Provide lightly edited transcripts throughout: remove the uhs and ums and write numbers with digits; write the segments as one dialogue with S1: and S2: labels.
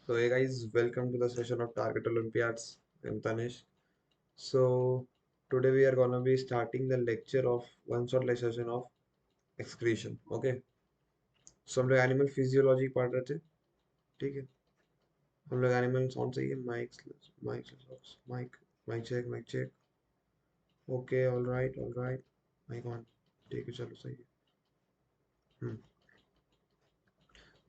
S1: So hey guys, welcome to the session of Target Olympiads. I'm Tanish. So today we are gonna be starting the lecture of one shot session of excretion. Okay. So हम लोग animal physiology पढ़ रहे थे. ठीक है. हम लोग animal sound सही है. Mic mic mic mic check. Okay. All right. Mic on. ठीक है. चलो सही है. Hmm.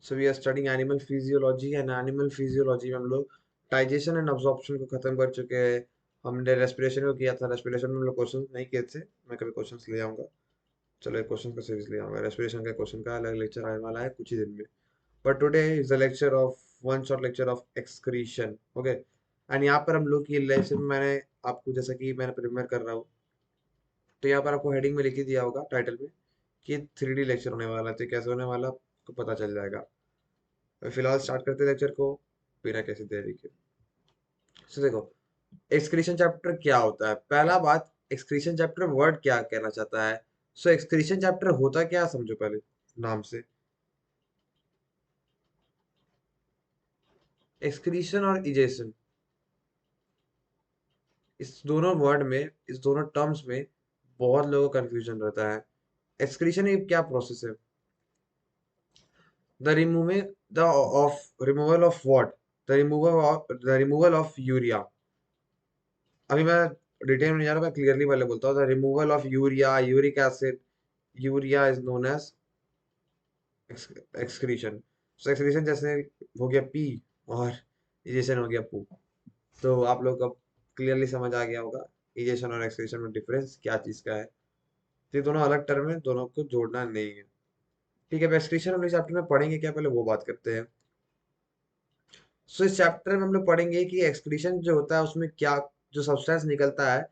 S1: So we are studying animal physiology and animal physiology में हम लोग डाइजेशन एंड अब्जॉर्प्शन को खत्म कर चुके हैं. हमने रेस्पिरेशन को किया था. रेस्पिरेशन में हम लोग क्वेश्चन नहीं किए थे. मैं कभी क्वेश्चंस ले आऊंगा. चलो एक क्वेश्चन का सीरीज ले आऊंगा. रेस्पिरेशन का क्वेश्चन का अलग लेक्चर आने वाला है कुछ ही दिन में. But today is the lecture of one shot lecture of excretion. Okay. And यहाँ पर हम लोग की लेक्चर में मैंने आपको जैसा कि मैंने प्रिपेयर कर रहा हूँ, तो यहाँ पर आपको हेडिंग में लिख ही दिया होगा टाइटल में कि 3D लेक्चर होने वाला है. तो कैसे होने वाला आपको पता चल जाएगा. फिलहाल स्टार्ट करते हैं लेक्चर को बिना किसी देरी के. तो देखो, एक्सक्रीशन चैप्टर क्या होता है. पहला बात, एक्सक्रीशन चैप्टर वर्ड क्या कहना चाहता है. सो एक्सक्रीशन चैप्टर होता क्या समझो पहले नाम से. एक्सक्रीशन और इजेशन, इस दोनों वर्ड में, इस दोनों टर्म्स में बहुत लोगों को कंफ्यूजन रहता है. एक्सक्रीशन एक क्या प्रोसेस है. The removing the of removal of what. The removal of urea. अभी मैं डिटेल में नहीं जा रहा. मैं क्लियरली पहले बोलता हूँ. The removal of urea, uric acid. Urea is known as excretion. So excretion जैसे हो गया पी, और इजेशन हो गया पू. तो आप लोग अब क्लियरली समझ आ गया होगा इजेशन और एक्सक्रीशन में डिफरेंस क्या चीज का है. तो ये दोनों अलग टर्म है, दोनों को जोड़ना नहीं है. ठीक है. एक्सक्रीशन हम इस चैप्टर में पढ़ेंगे क्या, पहले वो बात करते हैं. सो इस चैप्टर में हम लोग पढ़ेंगे कि एक्सक्रीशन जो होता है उसमें क्या, जो सब्सटेंस निकलता है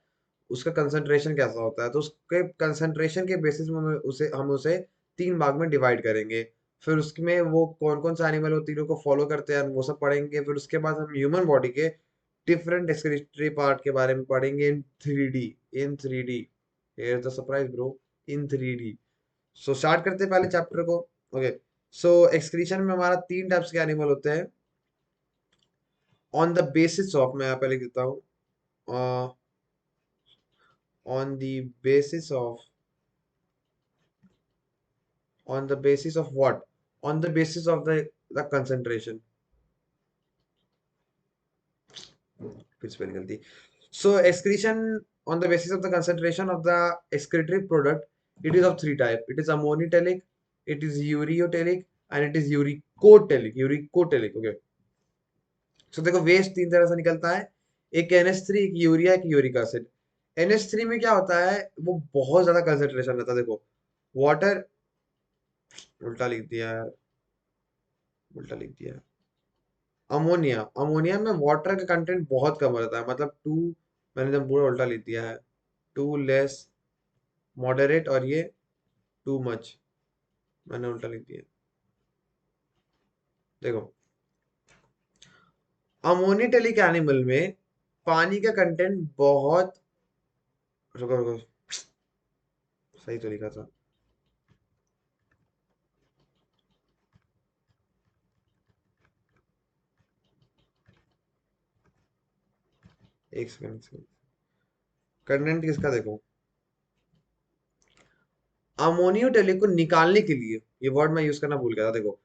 S1: उसका कंसंट्रेशन कैसा होता है. तो उसके कंसंट्रेशन के बेसिस में हम उसे 3 भाग में डिवाइड करेंगे. फिर उसमें वो कौन कौन सा एनिमल वो तीनों को फॉलो करते हैं वो सब पढ़ेंगे. फिर उसके बाद हम ह्यूमन बॉडी के डिफरेंट एक्सक्रीटरी पार्ट के बारे में पढ़ेंगे in three D. Here the surprise bro. In 3D. So start करते हैं पहले चैप्टर को. ओके. सो एक्सक्रीशन में हमारा 3 टाइप्स के एनिमल होते हैं. ऑन द बेसिस ऑफ, मैं यहाँ पे लिख देता हूँ. On the basis of, on the basis of what, on the basis of the concentration. फिर से पहली गलती. So excretion on the basis of the concentration of the excretory product, it is of 3 type. It is ammoniotelic, it is ureotelic, and it is uricoteric. Okay. So देखो, waste 3 तरह से निकलता है. एक NH3, एक यूरिया, एक uric acid. NH3 में क्या होता है, वो बहुत ज्यादा कंसेंट्रेशन रहता है. देखो, वाटर, उल्टा लिख दिया है, उल्टा लिख दिया है. अमोनिया, अमोनिया में वाटर का कंटेंट बहुत कम रहता है. मतलब टू, मैंने जब पूरा उल्टा लिख दिया है. टू लेस, मॉडरेट, और ये टू मच, मैंने उल्टा लिख दिया. देखो, अमोनिटेलिक एनिमल में पानी का कंटेंट बहुत, रुको रुको, सही तो लिखा था. एक सेकंड. कंटेंट किसका देखो, अमोनियोटेलिक को निकालने के लिए, ये वर्ड मैं यूज करना भूल गया था. देखो,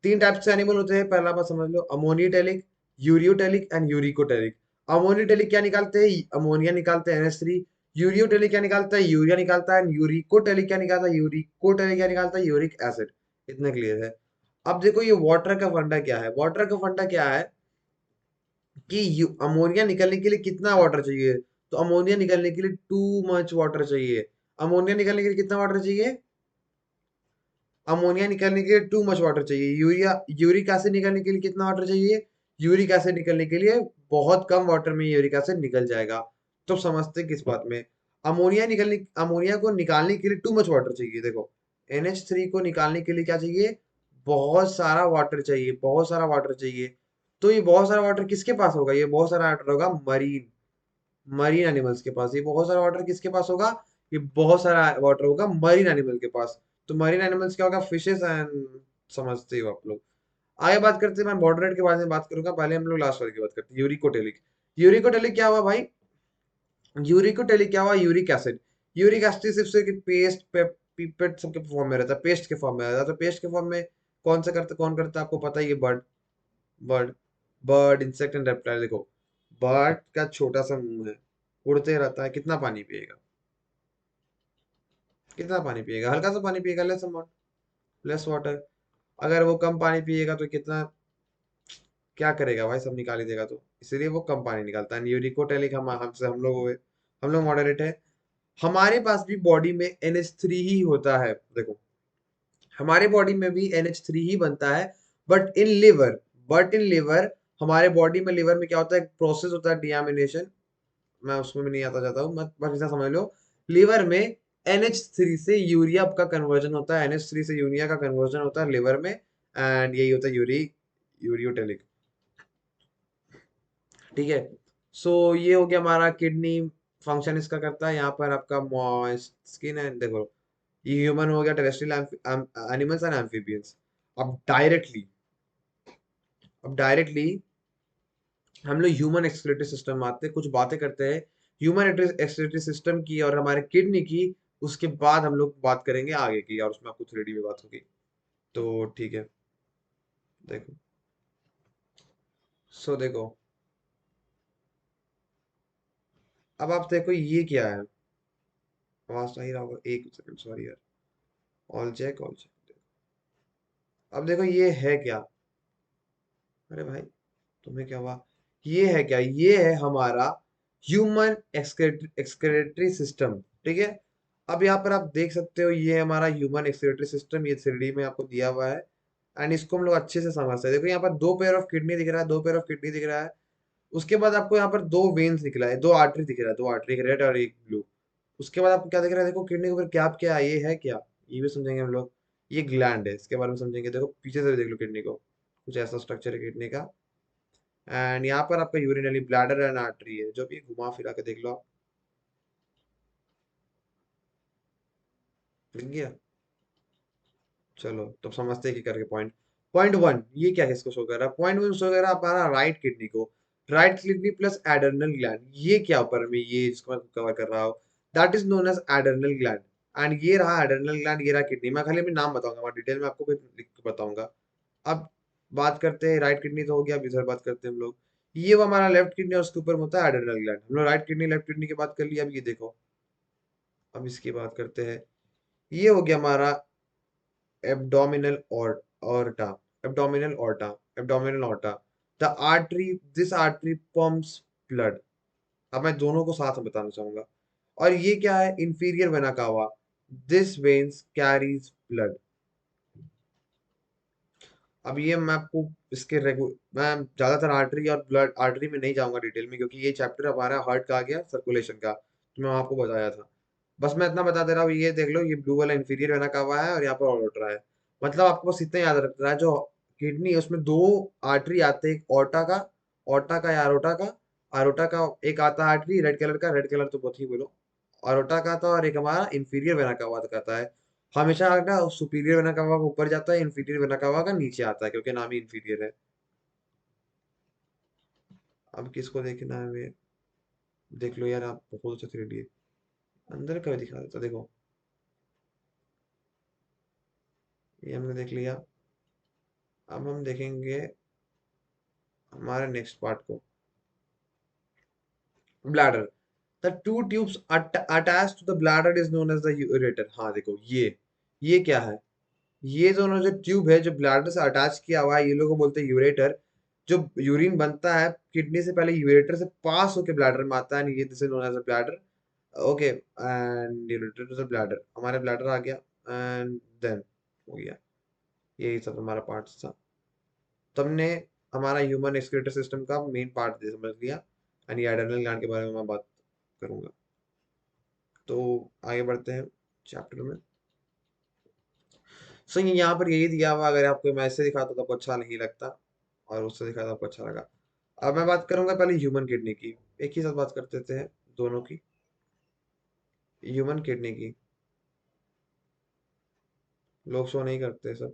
S1: 3 टाइप से एनिमल होते हैं. पहला बात समझ लो, अमोनियोटेलिक, यूरियोटेलिक एंड यूरिकोटेलिक. अमोनियोटेलिक क्या निकालते हैं, अमोनिया निकालते हैं NH3. यूरियोटेलिक क्या निकालता है, यूरिया निकालता है. यूरिकोटेलिक क्या निकालता है, यूरिकोटेलिक क्या निकालता है, यूरिक एसिड. इतना क्लियर है. अब देखो, ये वाटर का फंडा क्या है. वाटर का फंडा क्या है कि अमोनिया निकलने के लिए कितना वाटर चाहिए. तो अमोनिया निकलने के लिए टू मच वाटर चाहिए. अमोनिया निकलने के लिए कितना वाटर चाहिए, अमोनिया निकलने के लिए टू मच वाटर चाहिए. यूरिक एसिड निकलने के लिए कितना वाटर चाहिए, यूरिक एसिड निकलने के लिए बहुत कम वाटर में यूरिक एसिड निकल जाएगा. तो समझते किस बात में, अमोनिया को निकालने के लिए टू मच वाटर चाहिए. देखो, NH3 को निकालने के लिए क्या चाहिए, बहुत सारा वाटर चाहिए, बहुत सारा वाटर चाहिए. तो ये बहुत सारा वाटर किसके पास होगा, ये बहुत सारा वाटर होगा मरीन, मरीन एनिमल्स के पास. ये बहुत सारा वाटर किसके पास होगा, ये बहुत सारा वाटर होगा मरीन एनिमल के पास. तो मरीन एनिमल्स क्या होगा, फिशेस एंड, समझते हो आप लोग. आगे बात करते हैं, मैं मॉडरेट के बारे में बात करूंगा, पहले हम लोग लास्ट वाले की बात करते हैं, यूरिकोटेलिक। यूरिकोटेलिक क्या हुआ भाई? यूरिकोटेलिक क्या हुआ? Uric acid. यूरिक एसिड सिर्फ से पेस्ट पिपेट सबके फॉर्म में रहता है, पेस्ट के फॉर्म में रहता है। तो पेस्ट के फॉर्म में कौन करता है आपको पता ही है? Bird. Bird. Bird, insect and reptile. देखो, बर्ड का छोटा सा मुंह है, उड़ते रहता है, कितना पानी पिएगा? कितना पानी पिएगा? हल्का सा पानी पिएगा, लेस अमाउंट, लेस वाटर। अगर वो कम पानी पिएगा तो कितना, क्या करेगा भाई? सब निकाल ही देगा। तो इसलिए वो कम पानी निकालता है। यूरिकोटेलिक हम लोग हुए, हम लोग मॉडरेट है। हमारे पास भी बॉडी में NH3 ही होता है। देखो, हमारे बॉडी में भी NH3 ही बनता है, but in liver, but in liver, हमारे बॉडी में, लिवर में क्या होता है? एक प्रोसेस होता है डियामिनेशन, मैं उसमें भी नहीं आता जाता हूँ, मत बस इतना समझ लो। लिवर में NH3 से यूरिया का कन्वर्जन होता है, NH3 से यूरिया का कन्वर्जन होता है लिवर में, एंड यही होता है यूरियोटेलिक। ठीक है। सो ये हो गया हमारा किडनी, फंक्शन इसका करता है। यहाँ पर आपका मॉइस्ट स्किन है। देखो, ये ह्यूमन हो गया, टेरेस्ट्रियल एनिमल्स एंड एम्फीबियंस। अब डायरेक्टली अब डायरेक्टली हम लोग ह्यूमन एक्सक्रीटरी सिस्टम में आते हैं, कुछ बातें करते हैं ह्यूमन एक्सक्रीटरी सिस्टम की और हमारे किडनी की। उसके बाद हम लोग बात करेंगे आगे की, और उसमें आपको 3D में बात होगी। तो ठीक है, देखो। सो देखो, अब आप देखो ये क्या है। आवाज तो आ ही रहा होगा, एक सेकंड, सॉरी यार। All check, all check. अब देखो ये है क्या? अरे भाई, तुम्हें क्या हुआ? ये है क्या? ये है हमारा ह्यूमन एक्सक्रेटरी सिस्टम। ठीक है। अब यहाँ पर आप देख सकते हो, ये है हमारा ह्यूमन एक्सक्रेटरी सिस्टम, ये 3D में आपको दिया हुआ है। एंड इसको हम लोग अच्छे से समझते हैं। देखो, यहाँ पर दो पेयर ऑफ किडनी दिख रहा है, दो पेयर ऑफ किडनी दिख रहा है। उसके बाद आपको यहाँ पर दो वेन्स दिख रहा है, दो आर्टरी दिख रहा है, दो आर्टरी, एक रेड और एक ब्लू। उसके बाद आपको क्या दिख रहा है? देखो, किडनी के ऊपर क्या क्या है, ये है क्या? ये भी समझेंगे हम लोग। ये ग्लैंड है, इसके बारे में समझेंगे। देखो, पीछे से भी देख लो किडनी को, कुछ ऐसा स्ट्रक्चर है किडनी का। एंड यहाँ पर आपका यूरिनरी ब्लैडर एंड आर्टरी है, जो भी घुमा फिरा के देख लो आप। दिख गया? चलो, तो समझते हैं कि करके पॉइंट। पॉइंट वन, ये क्या किसको शो कर रहा है? पॉइंट वन शो कर रहा है हमारा राइट किडनी को। Right kidney plus adrenal gland, ये क्या ऊपर में, ये इसको मैं कवर कर रहा हूँ, that is known as adrenal gland. And ये रहा एडर्नल ग्लैंड, ये रहा किडनी। मैं खाली अपने नाम बताऊंगा, मैं डिटेल में आपको भी लिख के बताऊंगा। अब बात करते हैं, राइट किडनी तो हो गया, अब इधर बात करते हैं हम लोग। ये वो हमारा लेफ्ट किडनी और उसके ऊपर में होता है एडर्नल ग्लैंड। हम लोग राइट किडनी लेफ्ट किडनी की बात कर लिया। अब ये देखो, अब इसकी बात करते हैं। ये हो गया हमारा abdominal aorta, abdominal aorta, abdominal aorta. The artery, this artery pumps blood. अब मैं दोनों को साथ में बताना चाहूंगा। और ये क्या है? Inferior vena cava, this veins carries blood. अब ये मैं आपको इसके मैं ज्यादातर आर्टरी और ब्लड, आर्टरी में नहीं जाऊंगा डिटेल में, क्योंकि ये चैप्टर हमारा हार्ट का आ गया, सर्कुलेशन का, तो मैं आपको बताया था। बस मैं इतना बता दे रहा हूँ, ये देख लो, ये ब्लू वाला इंफीरियर वेना कावा है और यहाँ पर ऑर्टा है। मतलब आपको बस इतना याद रखना है, जो किडनी है उसमें दो आर्टरी आते हैं, एक ओर्टा का या अरोटा का। अरोटा का एक आता है आर्टरी, रेड कलर का, रेड कलर तो बहुत ही बोलो, अरोटा का आता है, और एक हमारा इंफीरियर वेना कावा का आता है। हमेशा का सुपीरियर वेना कावा का ऊपर जाता है, इंफीरियर वेना कावा का नीचे आता है, क्योंकि नाम ही इंफीरियर है। अब किसको देखना है हमें? देख लो यार, आप बहुत अच्छा 3D है। अंदर का भी दिखा देता, देखो, ये हमने देख लिया। अब हम देखेंगे हमारे नेक्स्ट पार्ट को, bladder. The two tubes attach to the bladder is known as the ureter. हाँ देखो, ये क्या है? ये दोनों जो ट्यूब है, जो ब्लैडर से अटैच किया हुआ है, ये लोग को बोलते हैं यूरेटर। जो यूरिन बनता है किडनी से पहले, यूरेटर से पास होके ब्लैडर में आता है, ये this is known as a bladder. Okay, and ureter to the bladder, हमारे ब्लैडर आ गया। एंड देन हो गया, यही सब हमारा पार्ट था। तुमने हमारा ह्यूमन एक्सक्रीटर सिस्टम का मेन पार्ट दे समझ लिया। एंड ये एड्रेनल ग्लैंड के बारे में मैं बात करूंगा। तो आगे बढ़ते हैं चैप्टर में। सो ये यहाँ पर यही दिया हुआ, अगर आपको मैं ऐसे दिखाता तो आपको अच्छा नहीं लगता, और उससे दिखाता तो आपको अच्छा लगा। अब मैं बात करूंगा पहले ह्यूमन किडनी की, एक ही साथ बात करते थे दोनों की। ह्यूमन किडनी की लोग शो नहीं करते सब,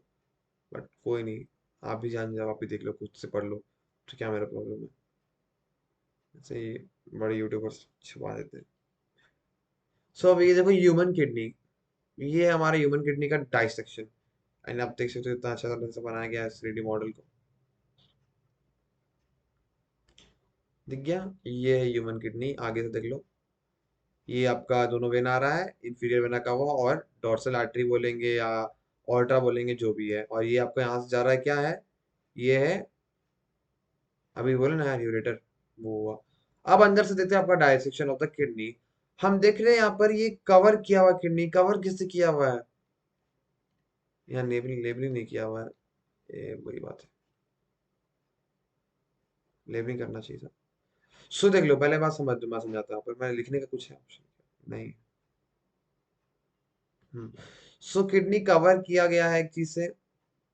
S1: बट कोई नहीं। आप भी जान जाओ, आप भी देख लो, खुद से पढ़ लो, तो क्या मेरा प्रॉब्लम है। ऐसे ही बड़े यूट्यूबर्स छुपा देते हैं। सो अब ये देखो ह्यूमन किडनी, ये हमारा ह्यूमन किडनी का डाइसेक्शन। एंड आप देख सकते हो इतना अच्छा तरह से बनाया गया है 3D मॉडल को। दिख गया, ये है ह्यूमन किडनी, आगे से देख लो। ये आपका दोनों वेन आ रहा है, इंफीरियर वेना का हुआ, और डॉर्सल आर्टरी बोलेंगे या ऑर्टा बोलेंगे, जो भी है। और ये आपका यहाँ से जा रहा है, क्या है, ये है, अभी बोले ना यार, यूरेटर, वो हुआ। अब अंदर से देखते हैं आपका डायसेक्शन ऑफ द किडनी। हम देख रहे हैं यहाँ पर ये कवर किया हुआ किडनी, कवर किससे किया हुआ है, यहाँ लेबलिंग लेबलिंग नहीं किया हुआ है, ये बुरी बात है, लेबलिंग करना चाहिए था। सो देख लो, पहले बात समझ दो, मैं समझाता हूँ, पर मैं लिखने का कुछ है ऑप्शन नहीं। सो किडनी कवर किया गया है एक चीज से,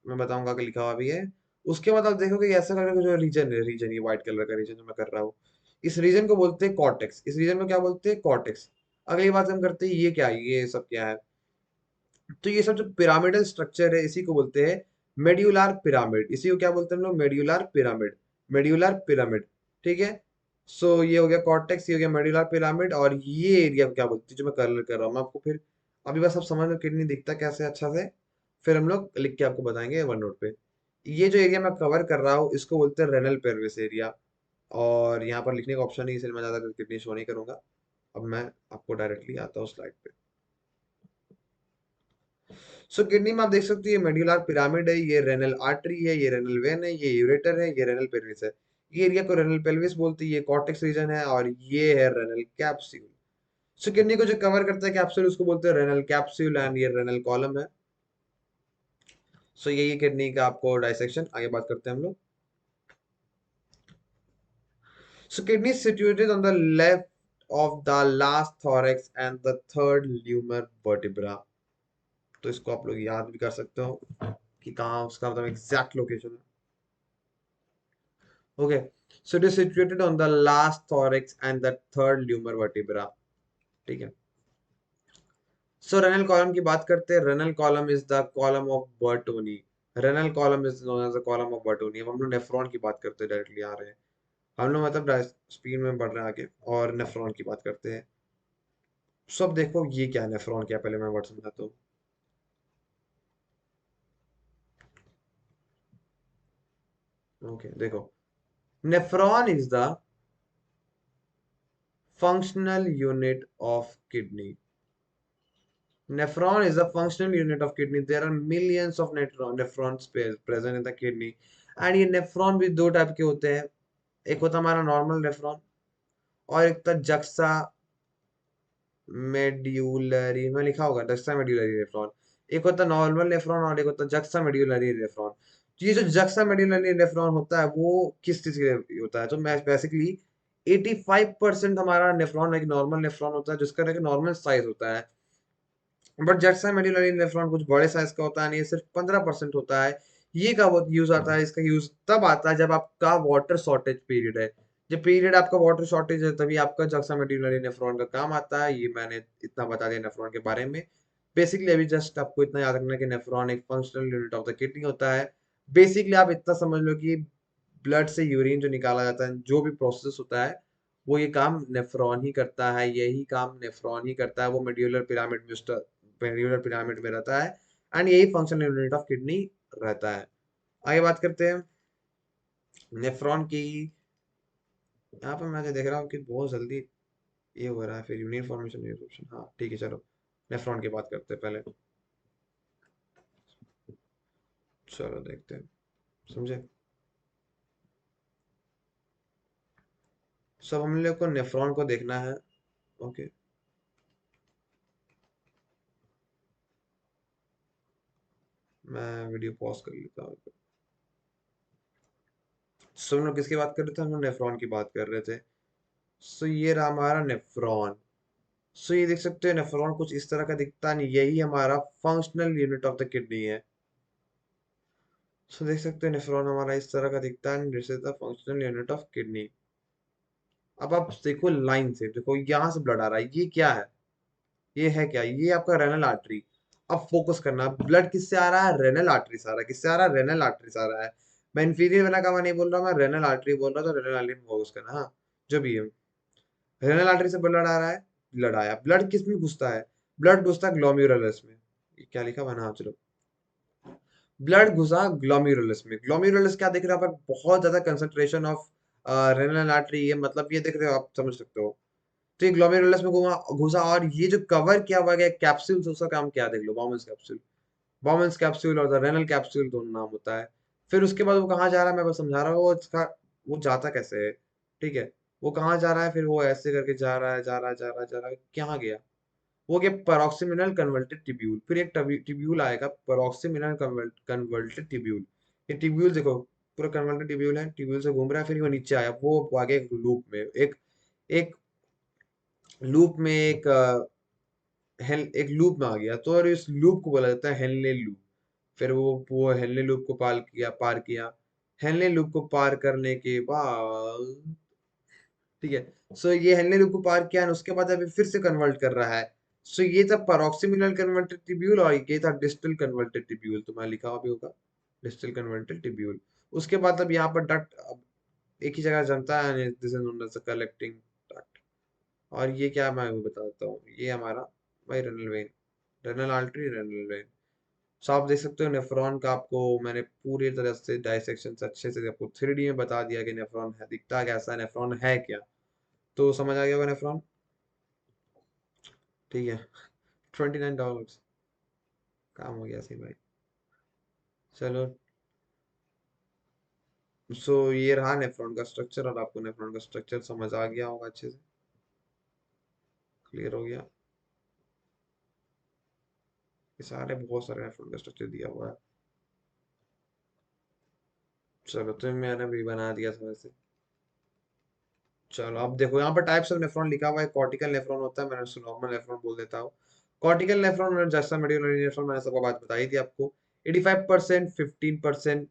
S1: मैं बताऊंगा कि लिखा हुआ भी है। उसके बाद आप देखोगे कि ऐसा करके जो रीजन है, रीजन ये व्हाइट कलर का रीजन जो मैं कर रहा हूँ, इस रीजन को बोलते हैं कॉर्टेक्स। इस रीजन को क्या बोलते हैं, कॉर्टेक्स। अगली बात हम करते हैं, ये क्या है, ये सब क्या है। तो ये सब जो पिरामिडल स्ट्रक्चर है, इसी को बोलते हैं मेड्यूलर पिरामिड। इसी को क्या बोलते हैं हम लोग, मेड्यूलर पिरामिड, मेड्यूलर पिरामिड। ठीक है। सो ये हो गया कॉर्टेक्स, ये हो गया मेड्यूलर पिरामिड, और ये एरिया को क्या बोलते हैं जो मैं कलर कर रहा हूँ, मैं आपको फिर अभी बस आप समझ लो किडनी दिखता कैसे अच्छा से, फिर हम लोग लिख के आपको बताएंगे वन नोट पे। ये जो एरिया मैं कवर कर रहा हूँ, इसको बोलते हैं रेनल पेल्विस एरिया। और यहाँ पर लिखने का ऑप्शन नहीं है, इसलिए मैं ज्यादा किडनी शो नहीं करूंगा। अब मैं आपको डायरेक्टली आता हूँ स्लाइड पे। सो किडनी में आप देख सकते हो, ये मेड्यूलर पिरामिड है, ये रेनल आर्टरी है, ये रेनल वेन है, ये यूरेटर है, ये रेनल पेल्विस है। ये एरिया को रेनल पेल्विस बोलते हैं, ये कॉर्टेक्स रीजन है, और ये है रेनल कैप्सूल। सो किडनी को जो कवर करता है कैप्सूल, उसको बोलते हैं रेनल कैप्सूल, एंड ये रेनल कॉलम है। सो यही किडनी का आपको डाइसेक्शन, आगे बात करते हैं हम लोग। सो kidney situated on the left of the last thorax and the third lemur vertebra। तो इसको आप लोग याद भी कर सकते हो कि कहाँ उसका मतलब एग्जैक्ट लोकेशन है। Okay, so it is situated on the last thorax and the third lemur vertebra। ठीक है। सो रेनल कॉलम की बात करते हैं। Renal column is the column of Bertini. Renal column is known as the column of Bertini. अब हम लोग nephron की बात करते हैं, डायरेक्टली आ रहे हैं हम लोग, मतलब स्पीड में बढ़ रहे हैं आगे, और नेफ्रॉन की बात करते हैं। सब देखो ये क्या है, नेफ्रॉन क्या है, पहले मैं वर्ड समझाता हूँ। ओके देखो, nephron is the functional unit of kidney। Nephron is a functional unit of kidney। There are millions of nephrons present in the kidney। And ये नेफ्रॉन भी दो टाइप के होते हैं, एक होता है हमारा नॉर्मल नेफ्रॉन, और एक होता जक्सा मेड्यूलरी, में लिखा होगा जक्सा मेड्यूलरी नेफ्रॉन। एक होता नॉर्मल नेफ्रॉन और एक होता जक्सा मेड्यूलरी नेफ्रॉन। तो ये जो जक्सा मेड्यूलरी नेफ्रॉन होता है, वो किस चीज के लिए होता है, तो बेसिकली 85% हमारा नेफ्रॉन एक नॉर्मल नेफ्रॉन होता है, जिसका एक नॉर्मल साइज होता है। बट जैक्सा मेडिलरी नेफ्रॉन कुछ बड़े साइज का होता है, नहीं, सिर्फ 15% होता है। ये कब यूज आता है, इसका यूज तब आता है जब आपका वाटर शॉर्टेज पीरियड है। जब पीरियड आपका वाटर शॉर्टेज है, तभी आपका जक्सा मेडिलरी नेफ्रॉन का काम आता है। ये मैंने इतना बता दिया नेफ्रॉन के बारे में। बेसिकली अभी जस्ट आपको इतना याद रखना है कि नेफ्रॉन एक functional unit of the kidney होता है। बेसिकली आप इतना समझ लो कि ब्लड से यूरिन जो निकाला जाता है, जो भी प्रोसेस होता है, वो ये काम नेफ्रॉन ही करता है, यही काम नेफ्रॉन ही करता है। वो मेड्यूलर पिरामिड में पेरियोडल पिरामिड में रहता है, एंड यही फंक्शनल यूनिट ऑफ किडनी रहता है। आगे बात करते हैं नेफ्रॉन की। यहाँ पर मैं देख रहा हूँ कि बहुत जल्दी ये हो रहा है, फिर यूनिट फॉर्मेशन यूनिट, हाँ ठीक है, चलो नेफ्रॉन की बात करते हैं पहले। चलो देखते हैं, समझे। सब हम लोग को नेफ्रॉन को देखना है। ओके, मैं वीडियो पॉज कर लेता हूँ। सो हम लोग किसकी बात कर रहे थे, हम लोग नेफ्रॉन की बात कर रहे थे। सो ये रहा हमारा नेफ्रॉन। सो ये देख सकते हो, नेफ्रॉन कुछ इस तरह का दिखता नहीं, यही हमारा functional unit of the kidney है। सो देख सकते हो नेफ्रॉन हमारा इस तरह का दिखता है, this is the functional unit of kidney. अब आप देखो लाइन से, देखो यहाँ से ब्लड आ रहा है, ये क्या है, ये है क्या, ये आपका रेनल आर्टरी। अब फोकस करना, ब्लड किससे आ रहा है, रेनल आर्टरी से आ रहा है, किससे आ रहा है, रेनल आर्टरी से आ रहा है। मैं इंफीरियर वेना का नहीं बोल रहा, मैं रेनल आर्टरी बोल रहा, तो रेनल आर्टरी में फोकस करना। हाँ, जो भी है, रेनल आर्टरी से ब्लड आ रहा है, ब्लड आया, ब्लड किस में घुसता है, ब्लड घुसता है ग्लोम्युरुलस में। ये क्या लिखा बना, चलो, ब्लड घुसा ग्लोम्युरुलस में। ग्लोम्युरुलस क्या दिख रहा है पर, बहुत ज्यादा कंसंट्रेशन ऑफ रेनल आर्टरी, ये मतलब ये दिख रहे हो, आप समझ सकते हो। तो ये ग्लोमेरुलस में घुमा घुसा, और ये जो कवर किया हुआ है कैप्सूल, उसका काम क्या है देख लो, बॉमन्स कैप्सूल। बॉमन्स कैप्सूल और द रेनल कैप्सूल दोनों नाम होता है। फिर उसके बाद वो कहाँ जा रहा है, मैं बस समझा रहा हूँ, वो इसका वो जाता कैसे है, ठीक है। वो कहाँ जा रहा है, फिर वो ऐसे करके जा रहा है, जा रहा है, जा रहा है, जा रहा है, कहाँ गया, वो गया पेरोक्सिमिनल कन्वर्टेड टिब्यूल। फिर एक टिब्यूल आएगा, पेरोक्सिमिनल कन्वर्टेड टिब्यूल। ये टिब्यूल देखो, पूरा कन्वर्टेड टिब्यूल है, टिब्यूल से घूम रहा है, फिर वो नीचे आया, वो आगे एक लूप में, एक लूप में एक लूप में आ गया, तो और इस लूप को बोला जाता है हेनले लूप। फिर वो हेनले लूप को पार किया। हेनले लूप को पार करने के बाद, ठीक है, सो ये हेनले लूप को पार किया, और उसके बाद अभी फिर से कन्वर्ट कर रहा है। सो ये था पेरोक्सिमिनल कन्वर्टेड ट्यूब्यूल, और ये था डिस्टल कन्वर्टेड ट्यूब्यूल, तुम्हारा लिखा हुआ भी होगा, डिस्टल कन्वर्टेड ट्यूब्यूल। उसके बाद अब यहाँ पर डक्ट अब एक ही जगह जमता है, this is known as the collecting duct. और ये क्या, मैं अभी बताता हूँ, ये हमारा भाई renal vein, renal artery, renal vein. So आप देख सकते हो नेफ्रॉन का, आपको मैंने पूरी तरह से डायसेक्शन से अच्छे से आपको 3D में बता दिया कि नेफ्रॉन है, दिखता कैसा है, नेफ्रॉन है क्या। तो समझ आ गया होगा नेफ्रॉन, ठीक है। $29 काम हो गया सही भाई। चलो, सो ये रहा नेफ्रॉन का स्ट्रक्चर, और आपको नेफ्रॉन का स्ट्रक्चर समझ आ गया होगा अच्छे से, क्लियर हो गया। ये सारे बहुत सारे नेफ्रॉन का स्ट्रक्चर दिया हुआ है। चलो, तो मैंने भी बना दिया था वैसे। चलो अब देखो, यहाँ पर टाइप्स ऑफ नेफ्रॉन लिखा हुआ है, कॉर्टिकल नेफ्रॉन होता है, मैंने उसको नॉर्मल नेफ्रॉन बोल देता हूँ। कॉर्टिकल नेफ्रॉन और जैसा मेडिकुलरी नेफ्रॉन, मैंने सबको बात बताई थी आपको। 85%, 15%।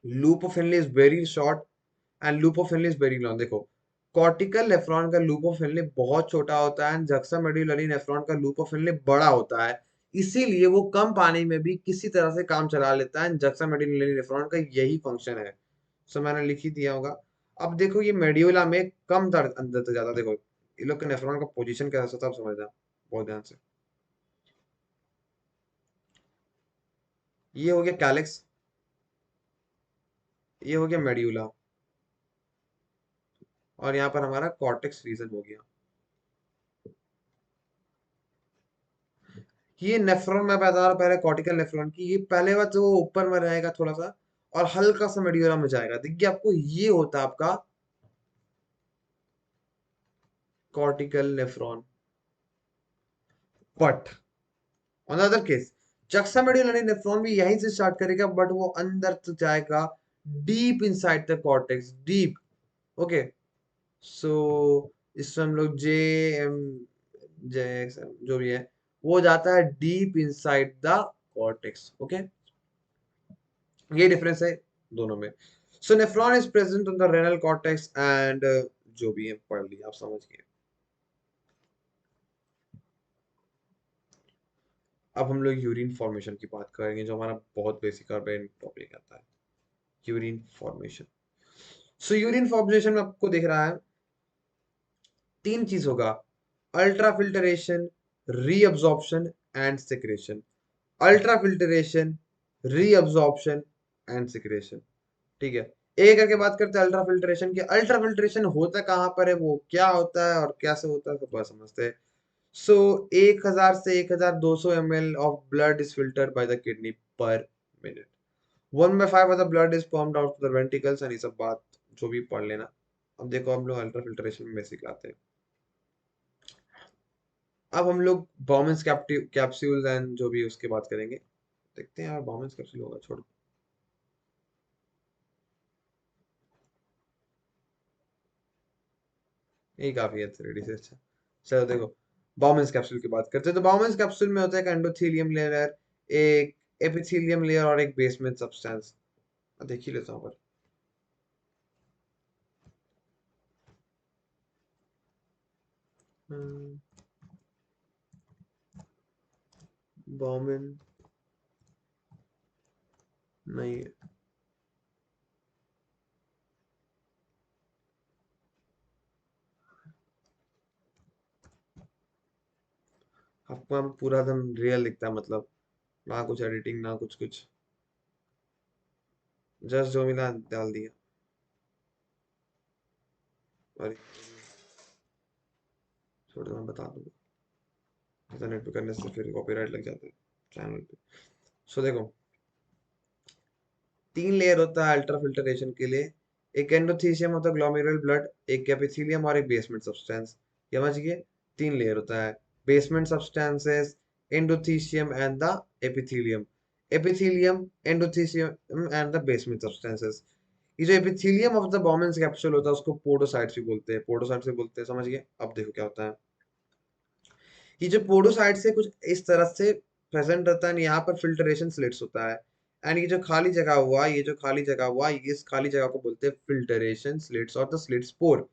S1: Loop of Henle is very short, and loop of Henle is very long. देखो, कॉर्टिकल नेफ्रॉन का लूप ऑफ हेनले बहुत छोटा होता है, एंड जक्सा मेडुलरी नेफ्रॉन का लूप ऑफ हेनले बड़ा होता है। इसीलिए वो कम पानी में भी किसी तरह से काम चला लेता है, जक्सा मेडुलरी नेफ्रॉन का यही फंक्शन है। सो मैंने लिख ही दिया होगा। अब देखो, ये मेड्यूला में कम दर्द अंदर तक जाता है। देखो, ये लोग के नेफ्रॉन का पोजीशन कैसा होता है, आप समझना बहुत ध्यान से। ये हो गया कैलेक्स, ये हो गया मेड्यूला, और यहाँ पर हमारा कॉर्टेक्स रीजन हो गया। ये नेफ्रॉन मैं बता रहा हूँ पहले, कॉर्टिकल नेफ्रॉन की ये पहले बात, जो वो ऊपर में रहेगा थोड़ा सा, और हल्का सा मेड्यूला में जाएगा, देखिए आपको, ये होता है आपका cortical nephron. But on the other case, juxtamedullary nephron भी यहीं से स्टार्ट करेगा, बट वो अंदर तक जाएगा, deep inside the cortex, deep. Okay, so इसमें हम लोग एम जे जो भी है, वो जाता है deep inside the cortex. Okay, ये डिफरेंस है दोनों में। So nephron is present on the renal cortex, and जो भी है पढ़ लिया, आप समझ गए। अब हम लोग यूरिन फॉर्मेशन की बात करेंगे, जो हमारा बहुत बेसिक और मेन टॉपिक आता है, यूरिन फॉर्मेशन। सो यूरिन फॉर्मेशन में आपको दिख रहा है, तीन चीज होगा, ultra filtration, reabsorption and secretion. Ultra filtration, reabsorption and secretion, ठीक है। एक करके बात करते हैं अल्ट्रा फिल्ट्रेशन की। अल्ट्रा फिल्ट्रेशन होता कहाँ पर है, वो क्या होता है और कैसे होता है, सब बात समझते हैं। सो 1000 से 1200 ml of blood is filtered by the kidney per minute. 1/5 of the blood is pumped out to the ventricles, and ये सब बात जो भी पढ़ लेना। अब देखो, हम लोग अल्ट्रा फिल्ट्रेशन में बेसिक आते हैं। अब हम लोग बॉमेंस कैप्सूल एंड जो भी उसके बात करेंगे। देखते हैं यार, बॉमेंस कैप्सूल होगा, छोड़, यही काफी है 3D से अच्छा। चलो देखो, बाउमेंस कैप्सूल की बात करते हैं, तो बाउमेंस कैप्सूल में होता है एक एंडोथेलियम लेयर, एक एपिथेलियम लेयर, और एक बेसमेंट सब्सटेंस। देख ही लेता हूँ पर, बॉमिन नहीं है। आपको हम पूरा एकदम रियल लिखता है, मतलब ना कुछ एडिटिंग ना कुछ कुछ, जस्ट जो मिला डाल दिया। और छोड़ दो, मैं बता दूंगा, इंटरनेट पे करने से फिर कॉपीराइट लग जाता है चैनल पे। सो देखो, 3 लेयर होता है अल्ट्रा फिल्टरेशन के लिए। एक एंडोथीसियम होता है ग्लोमेरुलर ब्लड, एक एपिथेलियम और एक बेसमेंट सब्सटेंस। समझ गए? 3 लेयर होता है, basement substances, endothecium and the epithelium. Epithelium, endothecium and the basement substances. ये जो epithelium of the Bowman's capsule होता है उसको पोडोसाइट्स भी बोलते हैं, पोडोसाइट्स भी बोलते हैं। समझ गए? अब देखो क्या होता है। ये जो पोडोसाइट से कुछ इस तरह से प्रेजेंट रहता है, यहाँ पर फिल्टरेशन स्लिट्स होता है। एंड ये जो खाली जगह हुआ, ये जो खाली जगह हुआ, ये इस खाली जगह को बोलते हैं फिल्टरेशन स्लिट्स और द स्लिट्स पोर।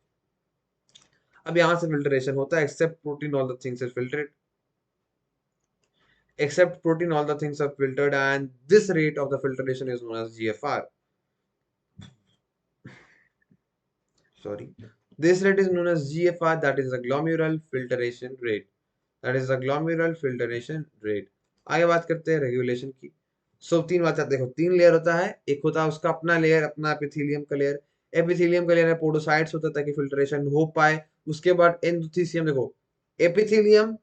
S1: अब यहाँ से फिल्टरेशन होता है, except protein all the things is filtered, except protein all the things are filtered, and this rate of the filtration is known as GFR. Sorry, this rate is known as GFR, that is the glomerular filtration rate, that is the glomerular filtration rate. आगे बात करते हैं regulation की। सो 3 बात देखो, 3 layer होता है, एक होता है उसका अपना लेयर, अपना एपिथेलियम का लेयर। एपिथेलियम का लेयर है पोडोसाइट्स होता है ताकि फिल्ट्रेशन हो पाए। उसके बाद एंडोथीसियम, देखो एपिथेलियम,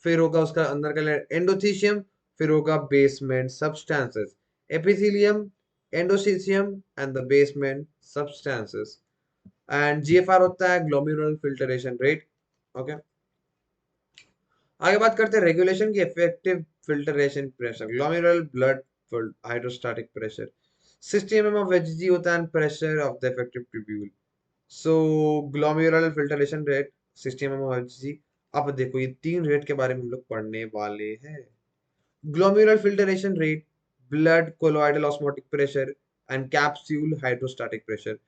S1: फिर होगा उसका अंदर का लेयर एंडोथीसियम, फिर होगा basement substances. Epithelium, endothecium and the basement substances. And GFR होता है ग्लोमेरुलर फिल्टरेशन रेट। ओके, आगे बात करते हैं रेगुलेशन की। Effective filtration pressure, glomerular blood hydrostatic pressure 60 mm of Hg होता है, pressure of the effective tubule. So glomerular filtration rate 60 mm of Hg। अब देखो ये 3 रेट के बारे में हम लोग पढ़ने वाले हैं। Glomerular filtration rate, blood colloidal osmotic pressure and capsule hydrostatic pressure.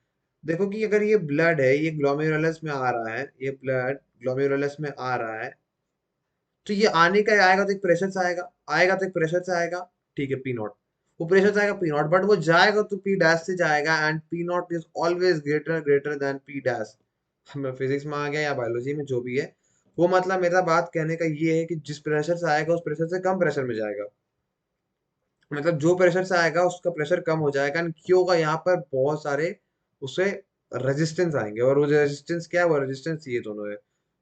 S1: देखो कि अगर ये ब्लड है, ये ग्लोमेरुलस में आ रहा है, ये ब्लड ग्लोमेरुलस में आ रहा है, तो ये आने का आएगा तो एक प्रेशर से आएगा, आएगा तो एक प्रेशर से आएगा। ठीक है, पी नॉट, वो प्रेशर से आएगा पी नॉट, बट वो जाएगा तो पी डैश से जाएगा, and P not is always greater greater than P dash. हमें फिजिक्स में आ गया या बायोलॉजी में जो भी है, वो मतलब मेरा बात कहने का ये है कि जिस प्रेशर से आएगा उस प्रेशर से कम प्रेशर में जाएगा। मतलब जो प्रेशर से आएगा उसका प्रेशर कम हो जाएगा, एंड क्यों होगा, यहाँ पर बहुत सारे उसे रेजिस्टेंस आएंगे। और वो रेजिस्टेंस क्या है, वो रेजिस्टेंस ये दोनों है।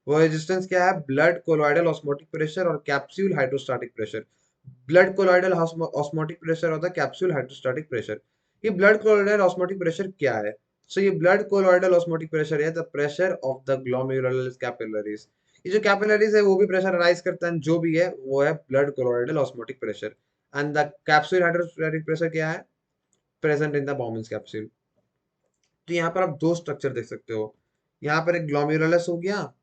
S1: वो रेजिस्टेंस क्या है, ब्लड कोलॉइडल ऑस्मोटिक प्रेशर और capsule hydrostatic pressure. Blood colloidal osmotic pressure होता है कैप्सूल हाइड्रोस्टैटिक प्रेशर। ये ब्लड कोलॉइडल ऑस्मोटिक प्रेशर क्या है? सो ये ब्लड कोलॉइडल ऑस्मोटिक प्रेशर है the pressure of the glomerular capillaries. ये जो कैपिलरीज है वो भी प्रेशर राइज करता है, जो भी है वो है blood colloidal osmotic pressure. And the capsule hydrostatic pressure क्या है, present in the bombing capsule. तो यहाँ पर आप 2 स्ट्रक्चर देख सकते हो। यहाँ पर एक ग्लोमेरुलस हो गया,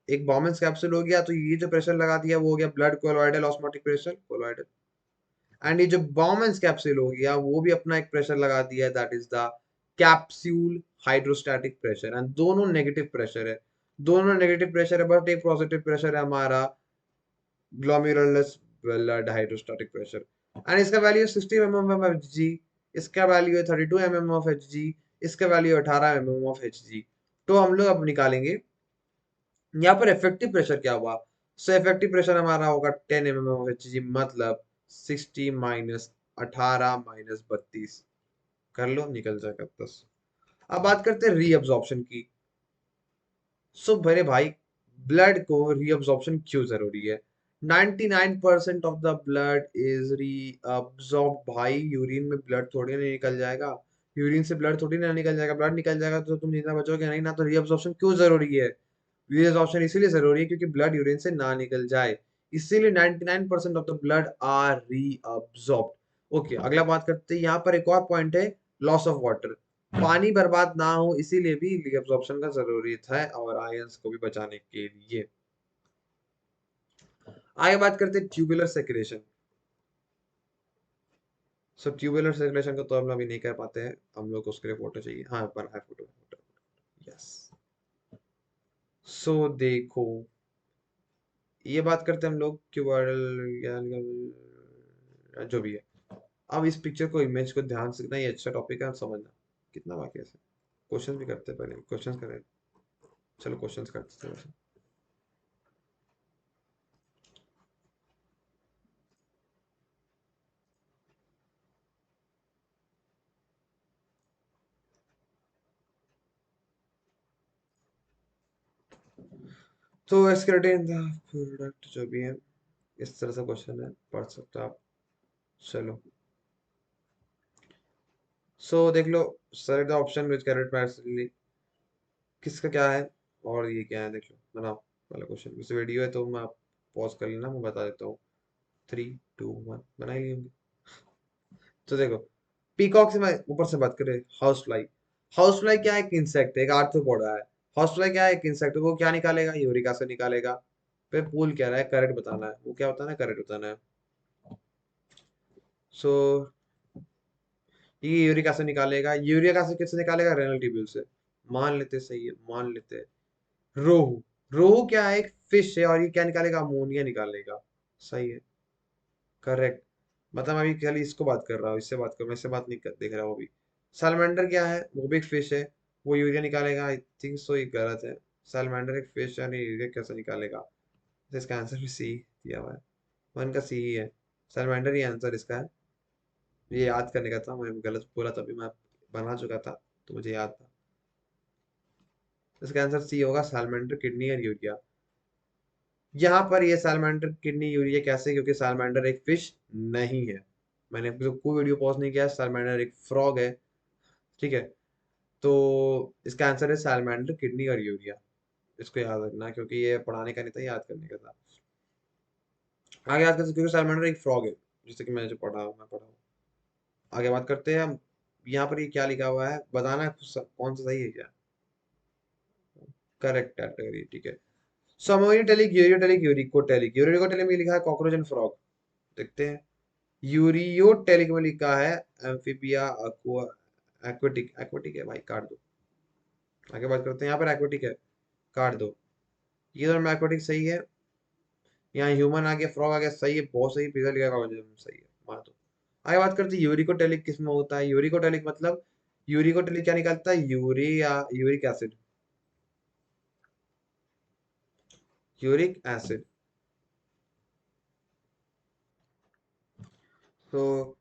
S1: एक बॉम्बिंग कैप्सूल हो गया। तो ये जो प्रेशर लगा दिया वो हो गया blood colloidal osmotic pressure, colloidal. And ये जो बॉम्बिंग कैप्सूल हो गया वो भी अपना एक प्रेशर लगा दिया है, that is the capsule hydrostatic pressure. And दोनों नेगेटिव प्रेशर है, दोनों नेगेटिव प्रेशर है, बट एक पॉजिटिव प्रेशर है हमारा glomerulus blood hydrostatic pressure. And इसका वैल्यू 60 mm of Hg, इसका वैल्यू है 32 mm of Hg, इसका वैल्यू 18 mm of Hg। तो हम लोग अब निकालेंगे यहाँ पर इफेक्टिव प्रेशर क्या हुआ। सो इफेक्टिव प्रेशर हमारा होगा 10 mm of Hg, मतलब 60 माइनस 18 माइनस 32, कर लो निकल जाएगा 10। अब बात करते हैं रीअब्जॉर्प्शन की। सो मेरे भाई, ब्लड को रीअब्जॉर्प्शन क्यों जरूरी है? 99% of the blood is reabsorb. भाई यूरिन में ब्लड थोड़ी ना निकल जाएगा, यूरिन से ब्लड थोड़ी ना निकल जाएगा। ब्लड निकल जाएगा तो तुम जिंदा बचोगे नहीं ना। तो रीअब्जॉर्प्शन क्यों जरूरी है? रीअब्जॉर्प्शन इसीलिए जरूरी है क्योंकि ब्लड यूरिन से ना निकल जाए, इसीलिए 99% of the blood are reabsorbed. Okay, अगला बात करते हैं। यहाँ पर एक और पॉइंट है, लॉस ऑफ वाटर। पानी बर्बाद ना हो इसीलिए भी रीअब्जॉर्प्शन का जरूरत है, और आयंस को भी बचाने के लिए। आगे बात करते हैं ट्यूबुलर सेक्रेशन। सो ट्यूबुलर सर्कुलेशन को तो हम अभी नहीं कर पाते हैं, हम लोग को उसके लिए फोटो चाहिए। हाँ, पर है फोटो, फोटो, यस। सो देखो, ये बात करते हैं हम लोग क्यूबॉइडल, जो भी है। अब इस पिक्चर को, इमेज को ध्यान से देखना, ये अच्छा टॉपिक है, समझना। कितना बाकी है ऐसे? क्वेश्चन भी करते हैं, पहले क्वेश्चन करें। चलो क्वेश्चन करते हैं वैसे। तो एस्केलेटिंग इन द प्रोडक्ट, जो भी है, इस तरह से क्वेश्चन है, पढ़ सकते हो आप। चलो, सो देख लो। Select the option which correct match, किसका क्या है और ये क्या है, देख लो, बनाओ पहला क्वेश्चन। वैसे वीडियो है तो मैं आप पॉज कर लेना, मैं बता देता हूँ। 3 2 1 बना ही लेंगे। तो देखो, पीकॉक से मैं ऊपर से बात करें, हाउस फ्लाई। हाउस फ्लाई क्या है? एक इंसेक्ट है, एक आर्थ्रोपोडा है। हाउस फ्लाई क्या है? एक इंसेक्ट है। वो क्या निकालेगा? यूरिक एसिड निकालेगा। फिर पूल कह रहा है करंट बताना है, वो क्या बताना है? करंट बताना है। सो ये यूरिक एसिड निकालेगा। यूरिक एसिड किससे निकालेगा? रेनल ट्यूब्यूल से। मान लेते, सही है, मान लेते। रोहू। रोहू क्या है? एक फिश है, और ये क्या निकालेगा? अमोनिया निकालेगा। सही है, करेक्ट। मतलब मैं अभी खाली इसको बात कर रहा हूँ, इससे बात कर, मैं इससे बात नहीं कर देख रहा हूँ अभी। सैलमेंडर क्या है? वो भी एक फिश है, वो यूरिया निकालेगा। आई थिंक सो, ये गलत है। सैलमेंडर एक फिश है, नहीं यूरिया कैसे निकालेगा? तो इसका आंसर भी सी दिया हुआ है। वन का सी ही है। सैलमेंडर ही आंसर इसका है। ये याद करने का था, मैं गलत बोला तभी, मैं बना चुका था तो मुझे याद था। इसका आंसर सी होगा, सैलमेंडर, किडनी और यूरिया। यहाँ पर ये सैलमेंडर किडनी यूरिया कैसे? क्योंकि सैलमेंडर एक फिश नहीं है। मैंने कोई वीडियो पॉज नहीं किया, सैलमेंडर एक फ्रॉग है। ठीक है, तो इसका आंसर है सैलमेंडर किडनी और यूरिया। इसको याद रखना, क्योंकि ये पढ़ाने का नहीं था, याद करने का था। आगे याद कर सकते, क्योंकि सैलमेंडर एक फ्रॉग है, जैसे कि मैंने जो पढ़ा, मैं पढ़ा हूँ। आगे बात करते हैं हम। यहाँ पर ये क्या लिखा हुआ है, बताना है कौन सा सही है क्या? करेक्ट कैटेगरी, ठीक है। समोइटेलिक, यूरियोटेलिक, यूरिकोटेलिक। यूरिकोटेलिक में लिखा है कॉकरोच एंड फ्रॉग। देखते हैं। यूरियोटेलिक में लिखा है एम्फीबिया, aqua, एक्वेटिक। एक्वेटिक है भाई, काट दो। आगे बात करते हैं, यहाँ पर एक्वेटिक है, काट दो। ये दोनों में एक्वेटिक सही है। यहाँ ह्यूमन आ गया, फ्रॉग आ गया, सही है, बहुत सही। पिघल गया कागज में, सही है, मान दो। आगे बात करते हैं, यूरिकोटेलिक किस में होता है? यूरिकोटेलिक मतलब, यूरिकोटेलिक क्या निकलता है? Urea, uric acid, uric acid. तो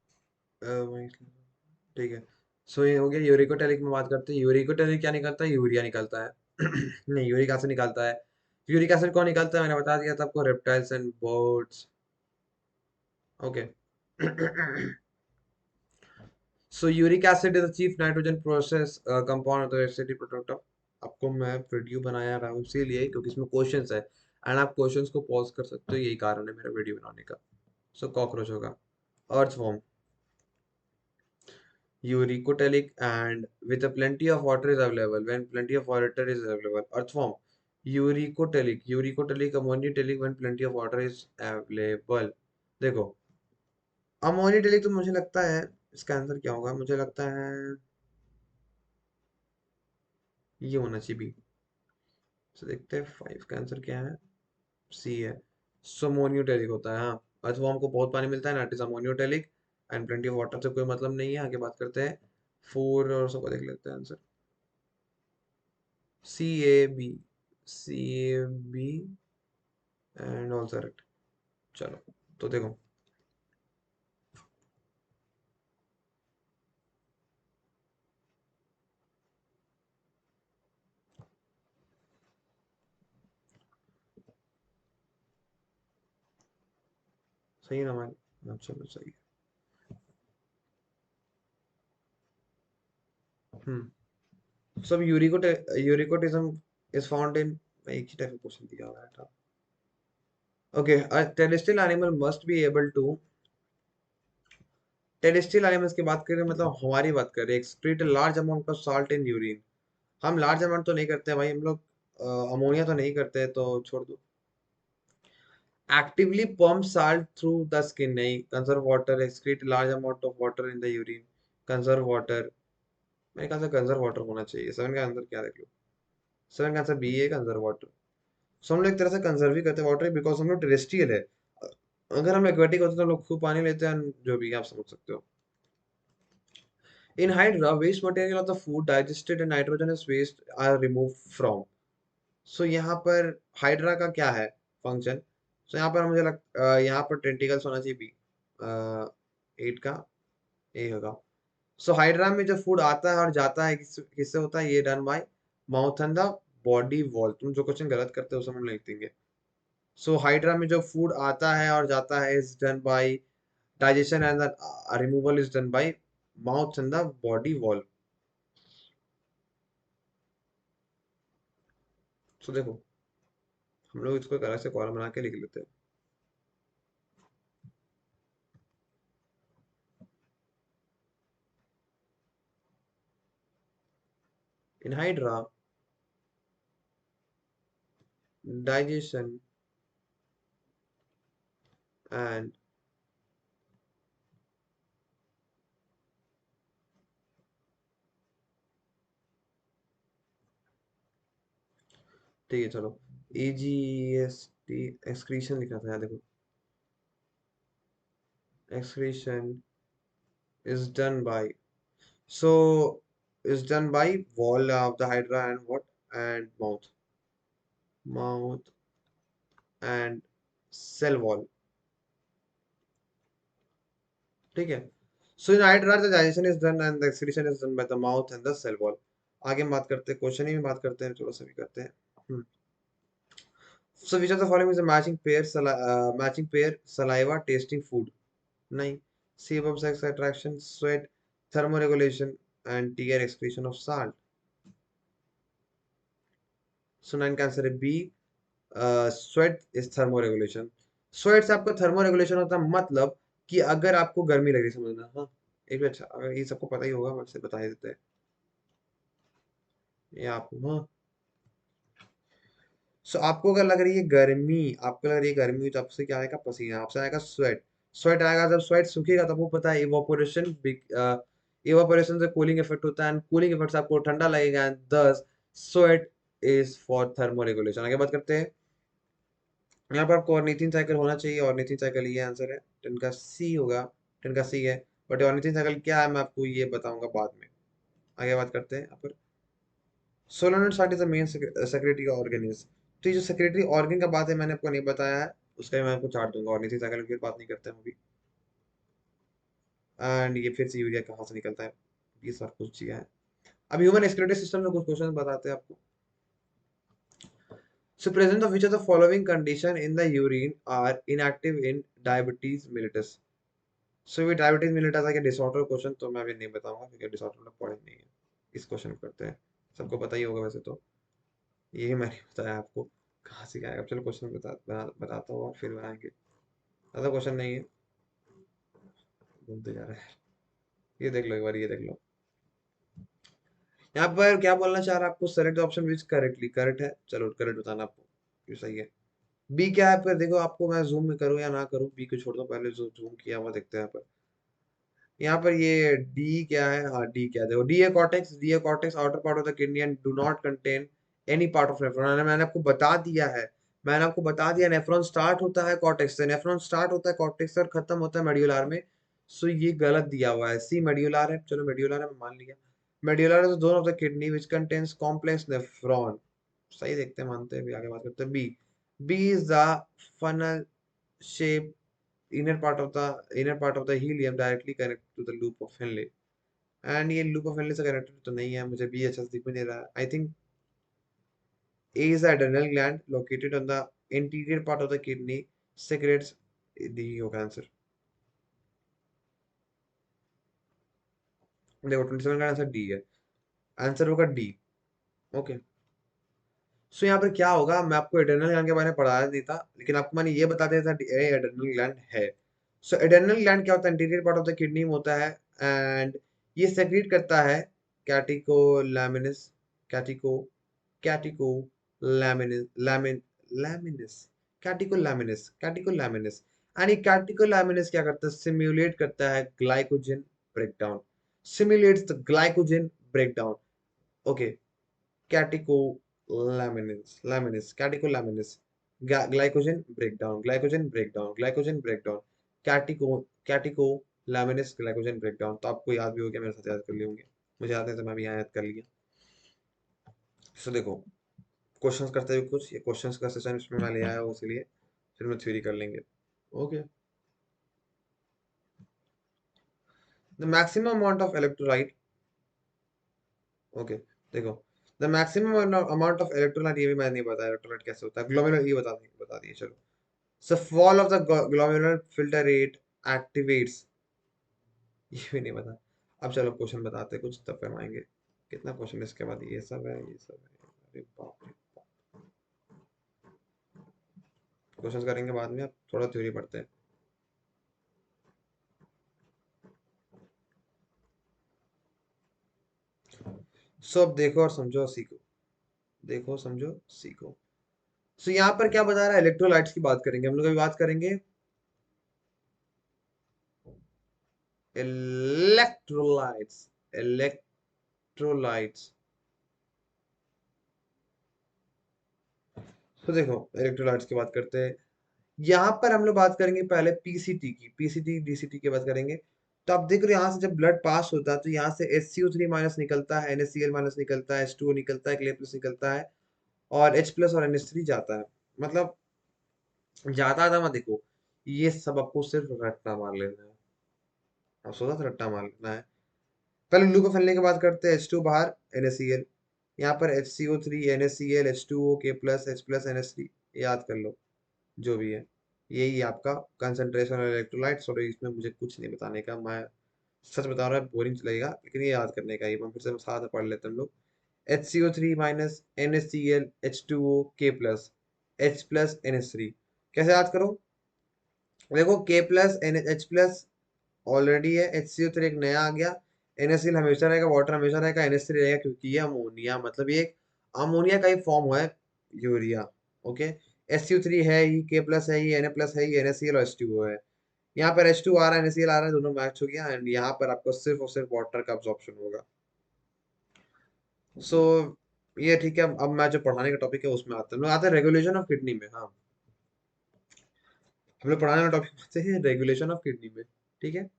S1: ठीक है। सो ये हो गया, यूरिकोटेलिक में बात करते हैं। यूरिकोटेलिक क्या निकलता है? यूरिया निकलता है। नहीं, यूरिक एसिड निकलता है। यूरिक एसिड कौन निकलता है? मैंने बता दिया था आपको, reptiles and birds. Okay. So uric acid is the chief nitrogen process compound of the acidic product of. आपको मैं वीडियो बनाया रहा हूँ इसीलिए, क्योंकि इसमें क्वेश्चंस है, एंड आप क्वेश्चंस को पॉज कर सकते हो, यही कारण है मेरा वीडियो बनाने का। सो कॉकरोच होगा। Earthworm, uricotelic, and with a plenty of water is available, when plenty of water is available, earthworm. Uricotelic, uricotelic, ammoniotelic, when plenty of water is available। देखो, अमोनियोटेलिक तो मुझे लगता है, इसका आंसर क्या होगा? मुझे लगता है ये होना चाहिए बी। तो देखते हैं 5 का आंसर क्या है। सी है, सोमोनियोटेलिक होता है। हाँ, अर्थवर्म को बहुत पानी मिलता है ना, it is ammonotelic, and plenty of water से कोई मतलब नहीं है। आगे बात करते हैं, 4 और सबको देख लेते हैं answer. C A B, C A B and also correct. चलो, तो देखो, सही है ना हमारी? हाँ, चलो सही है। सब यूरिकोटिज्म इज फाउंड इन, एक ही टाइप का क्वेश्चन दिया हुआ था। Okay, a terrestrial animal must be able to. Terrestrial animals की बात करें, मतलब हमारी बात करें, excrete large amount of salt in urine. हम लार्ज अमाउंट तो नहीं करते भाई, हम लोग अमोनिया तो नहीं करते, तो छोड़ दो। Actively pump salt through the skin, नहीं। Conserve water, excrete large amount of water in the urine. Conserve water, मेरे ख्याल से कंजर्व वाटर होना चाहिए। 7 का आंसर क्या, देख लो। 7 का आंसर बी है, कंजर्व वाटर। सो हम लोग एक तरह से कंजर्व ही करते हैं वाटर, बिकॉज हम लोग टेरेस्ट्रियल है। अगर हम एक्वेटिक होते तो हम लोग खूब पानी लेते हैं, जो भी आप समझ सकते हो। In Hydra, waste material of the food digested and nitrogenous waste are removed from. So यहाँ पर हाइड्रा का क्या है फंक्शन? So यहाँ पर मुझे यहाँ पर टेंटिकल्स होना चाहिए बी, 8 का ए होगा। सो हाइड्रा में जो फूड आता है और जाता है किससे होता है? ये done by mouth and the body wall. तुम जो क्वेश्चन गलत करते हो उसे हम लिख देंगे। सो हाइड्रा में जो फूड आता है और जाता है is done by digestion and the removal is done by mouth and the body wall. So देखो, हम लोग इसको एक अलग से कॉलम बना के लिख लेते हैं। इन हाइड्रा डाइजेशन एंड ठीक है चलो, ए जी एस टी एक्सक्रीशन लिखा था यार, देखो excretion is done by, so is done by wall of the hydra and what, and mouth and cell wall, ठीक है। so in hydra the digestion is done and the excretion is done by the mouth and the cell wall। आगे हम बात करते हैं, question ही में बात करते हैं, चलो सभी करते हैं। so which of the following is a matching pair saliva tasting food? नहीं। sebum sex attraction, sweat, thermoregulation and tear excretion of salt। so 9 का आंसर है B, sweat is thermoregulation. Sweat से आपका थर्मोरेगुलेशन होता है, मतलब कि अगर आपको गर्मी लग रही, समझना हाँ। एक भी अच्छा, अगर ये सबको पता ही होगा, वैसे बता ही देते हैं ये आपको, हाँ। सो आपको अगर लग रही है गर्मी, आपको लग रही है गर्मी, तो आपसे क्या आएगा? पसीना, आपसे आएगा स्वेट। स्वेट आएगा, जब स्वेट सूखेगा तब वो पता है इवापोरेशन, इवापोरेशन से कूलिंग इफेक्ट होता है, कूलिंग इफेक्ट से आपको ठंडा लगेगा, एंड दस स्वेट इज फॉर थर्मोरेगुलेशन। आगे बात करते हैं। यहाँ पर आपको ऑर्निथिन साइकिल होना चाहिए, ऑर्निथिन साइकिल ये आंसर है, 10 का सी होगा, 10 का सी है। बट ऑर्निथिन साइकिल क्या है मैं आपको ये बताऊंगा बाद में। आगे बात करते हैं यहाँ पर। Solenocyte is the main secretory organs. तो ये जो सेक्रेटरी ऑर्गन का बात है मैंने आपको नहीं बताया है, उसका मैं आपको चार्ट दूंगा। ऑर्निथिन साइकिल की बात नहीं करते हैं अभी। एंड ये फिर से यूरिया कहाँ से निकलता है, ये सब कुछ चीजें हैं। अब ह्यूमन एक्सक्रीटरी सिस्टम में कुछ क्वेश्चन बताते हैं आपको। So presence of which of the following condition in the urine are inactive in diabetes mellitus? सो ये डायबिटीज मिलेटस है कि डिसऑर्डर क्वेश्चन तो मैं अभी नहीं बताऊंगा, क्योंकि डिसऑर्डर लोग पढ़े नहीं है। इस क्वेश्चन को करते हैं, सबको पता ही होगा वैसे तो, यही मैंने बताया आपको। कहाँ से क्या आएगा? चलो क्वेश्चन बताता हूँ और फिर बनाएंगे। ऐसा क्वेश्चन नहीं है, घूमते जा रहा है। ये देख लो एक बार, ये देख लो। यहाँ पर क्या बोलना चाह रहा है आपको? Select option which correctly, correct है, चलो करेक्ट बताना आपको, ये सही है। बी क्या है? फिर देखो, आपको मैं जूम में करूँ या ना करूँ, बी को छोड़ दो, पहले जो जूम किया हुआ देखते हैं यहाँ पर। यहाँ पर ये डी क्या है? हाँ डी क्या है, देखो D A cortex, D A cortex outer part of the kidney and do not contain any part of nephron. मैंने आपको बता दिया है, मैंने आपको बता दिया, नेफ्रॉन स्टार्ट होता है कॉर्टेक्स से, नेफ्रॉन स्टार्ट होता है कॉर्टेक्स से और खत्म होता है मेड्यूलर में। सो ये गलत दिया हुआ है, सी मेड्यूलर है, चलो मेड्यूलर है, मैं मान लिया। Medullary is zone of the kidney which contains complex nephron. सही, देखते हैं, मानते हैं भी। आगे बात करते हैं B. B is the funnel shape inner part of the helium directly connected to the loop of Henle। And ये लूप ऑफ हेनले से कनेक्टेड तो नहीं है, मुझे भी अच्छा से दिख भी नहीं रहा। I think A is adrenal gland located on the anterior part of the kidney secretes, D होगा आंसर। देखो 27 का आंसर डी है, आंसर होगा डी। ओके। सो यहाँ पर क्या होगा, मैं आपको एड्रेनल ग्लैंड के बारे में पढ़ाया नहीं था, लेकिन आपको मैंने ये बता दिया था एड्रेनल ग्लैंड है। सो एड्रेनल ग्लैंड क्या होता है? Interior part of the kidney में होता है, एंड ये सेक्रेट करता है कैटिकोलैमिनस, कैटिको कैटिको लैमिनस, लैमिनस, कैटिकोलैमिनस। एंड ये कैटिकोलैमिनस क्या करता है? सिम्युलेट करता है glycogen breakdown, simulates the glycogen breakdown. Okay, catecholamines, catecholamines. Glycogen breakdown, glycogen breakdown, glycogen breakdown, catecho catecholamines glycogen breakdown. तो आपको याद भी हो गया, मेरे साथ याद कर लिए होंगे, मुझे याद है तो मैं भी यहाँ याद कर लिया। सो देखो, क्वेश्चंस करते हुए कुछ, ये क्वेश्चंस का सेशन इसमें मैं ले आया हूँ, इसलिए फिर मैं थ्योरी कर लेंगे। Okay, the maximum amount of electrolyte. Okay, देखो, the maximum amount of electrolyte, ये भी मैंने नहीं बताया इलेक्ट्रोलाइट कैसे होता है, ग्लोमेरुलर, ये बता दिए चलो। सो fall of the glomerular filter rate activates, ये भी नहीं बता। अब चलो क्वेश्चन बताते हैं कुछ, तब फिर हम आएंगे। कितना क्वेश्चन इसके बाद, ये सब है, ये सब है, अरे बाप रे। क्वेश्चंस करेंगे बाद में, अब थोड़ा थ्योरी पढ़ते हैं। सो अब देखो और समझो और सीखो, देखो समझो सीखो। सो यहाँ पर क्या बता रहा है, इलेक्ट्रोलाइट्स की बात करेंगे हम लोग, अभी बात करेंगे इलेक्ट्रोलाइट्स, इलेक्ट्रोलाइट्स। तो देखो, इलेक्ट्रोलाइट्स की बात करते हैं। यहाँ पर हम लोग बात करेंगे पहले पीसीटी की, पीसीटी डीसीटी की बात करेंगे। तो आप देख रहे हो यहाँ से जब ब्लड पास होता है तो यहाँ से HCO3 माइनस निकलता है, NaCl माइनस निकलता है, H2O निकलता है, Cl प्लस निकलता है, और H प्लस और NH3 जाता है। मतलब जाता था, मैं देखो, ये सब आपको सिर्फ रट्टा मार लेना है, आप सोचा था रट्टा मार लेना है। पहले लू को फैलने की बात करते हैं, H2 बाहर, NaCl, यहाँ पर HCO3 NaCl H2O K plus H plus NH3, याद कर लो जो भी है। यही आपका कंसंट्रेशन और इलेक्ट्रोलाइट्स, और इसमें मुझे कुछ नहीं बताने का, मैं सच बता रहा हूँ, बोरिंग लगेगा लेकिन ये याद करने का ही। मैं फिर से साथ में पढ़ लेते हैं हम लोग। HCO3 minus NaCl H2O K plus H plus NH3। कैसे याद करो, देखो K plus NH plus already है, HCO3 एक नया आ गया, NaCl हमेशा रहेगा, वाटर हमेशा रहेगा, NH3 रहेगा, क्योंकि ये अमोनिया, मतलब ये एक अमोनिया का ही फॉर्म है, यूरिया। ओके, SU3 है ही, K प्लस है ही, Na प्लस है ही, NaCl और H2O है। यहाँ पर H2 आ रहा है, NaCl आ रहा है, दोनों मैच हो गया, एंड यहाँ पर आपको सिर्फ और सिर्फ वाटर का अब्जॉर्प्शन होगा। सो ये ठीक है। अब मैं जो पढ़ाने का टॉपिक है उसमें आते हैं, हम लोग आते हैं रेगुलेशन ऑफ किडनी में। हाँ, हम लोग पढ़ाने का टॉपिक आते हैं रेगुलेशन ऑफ किडनी में, ठीक है।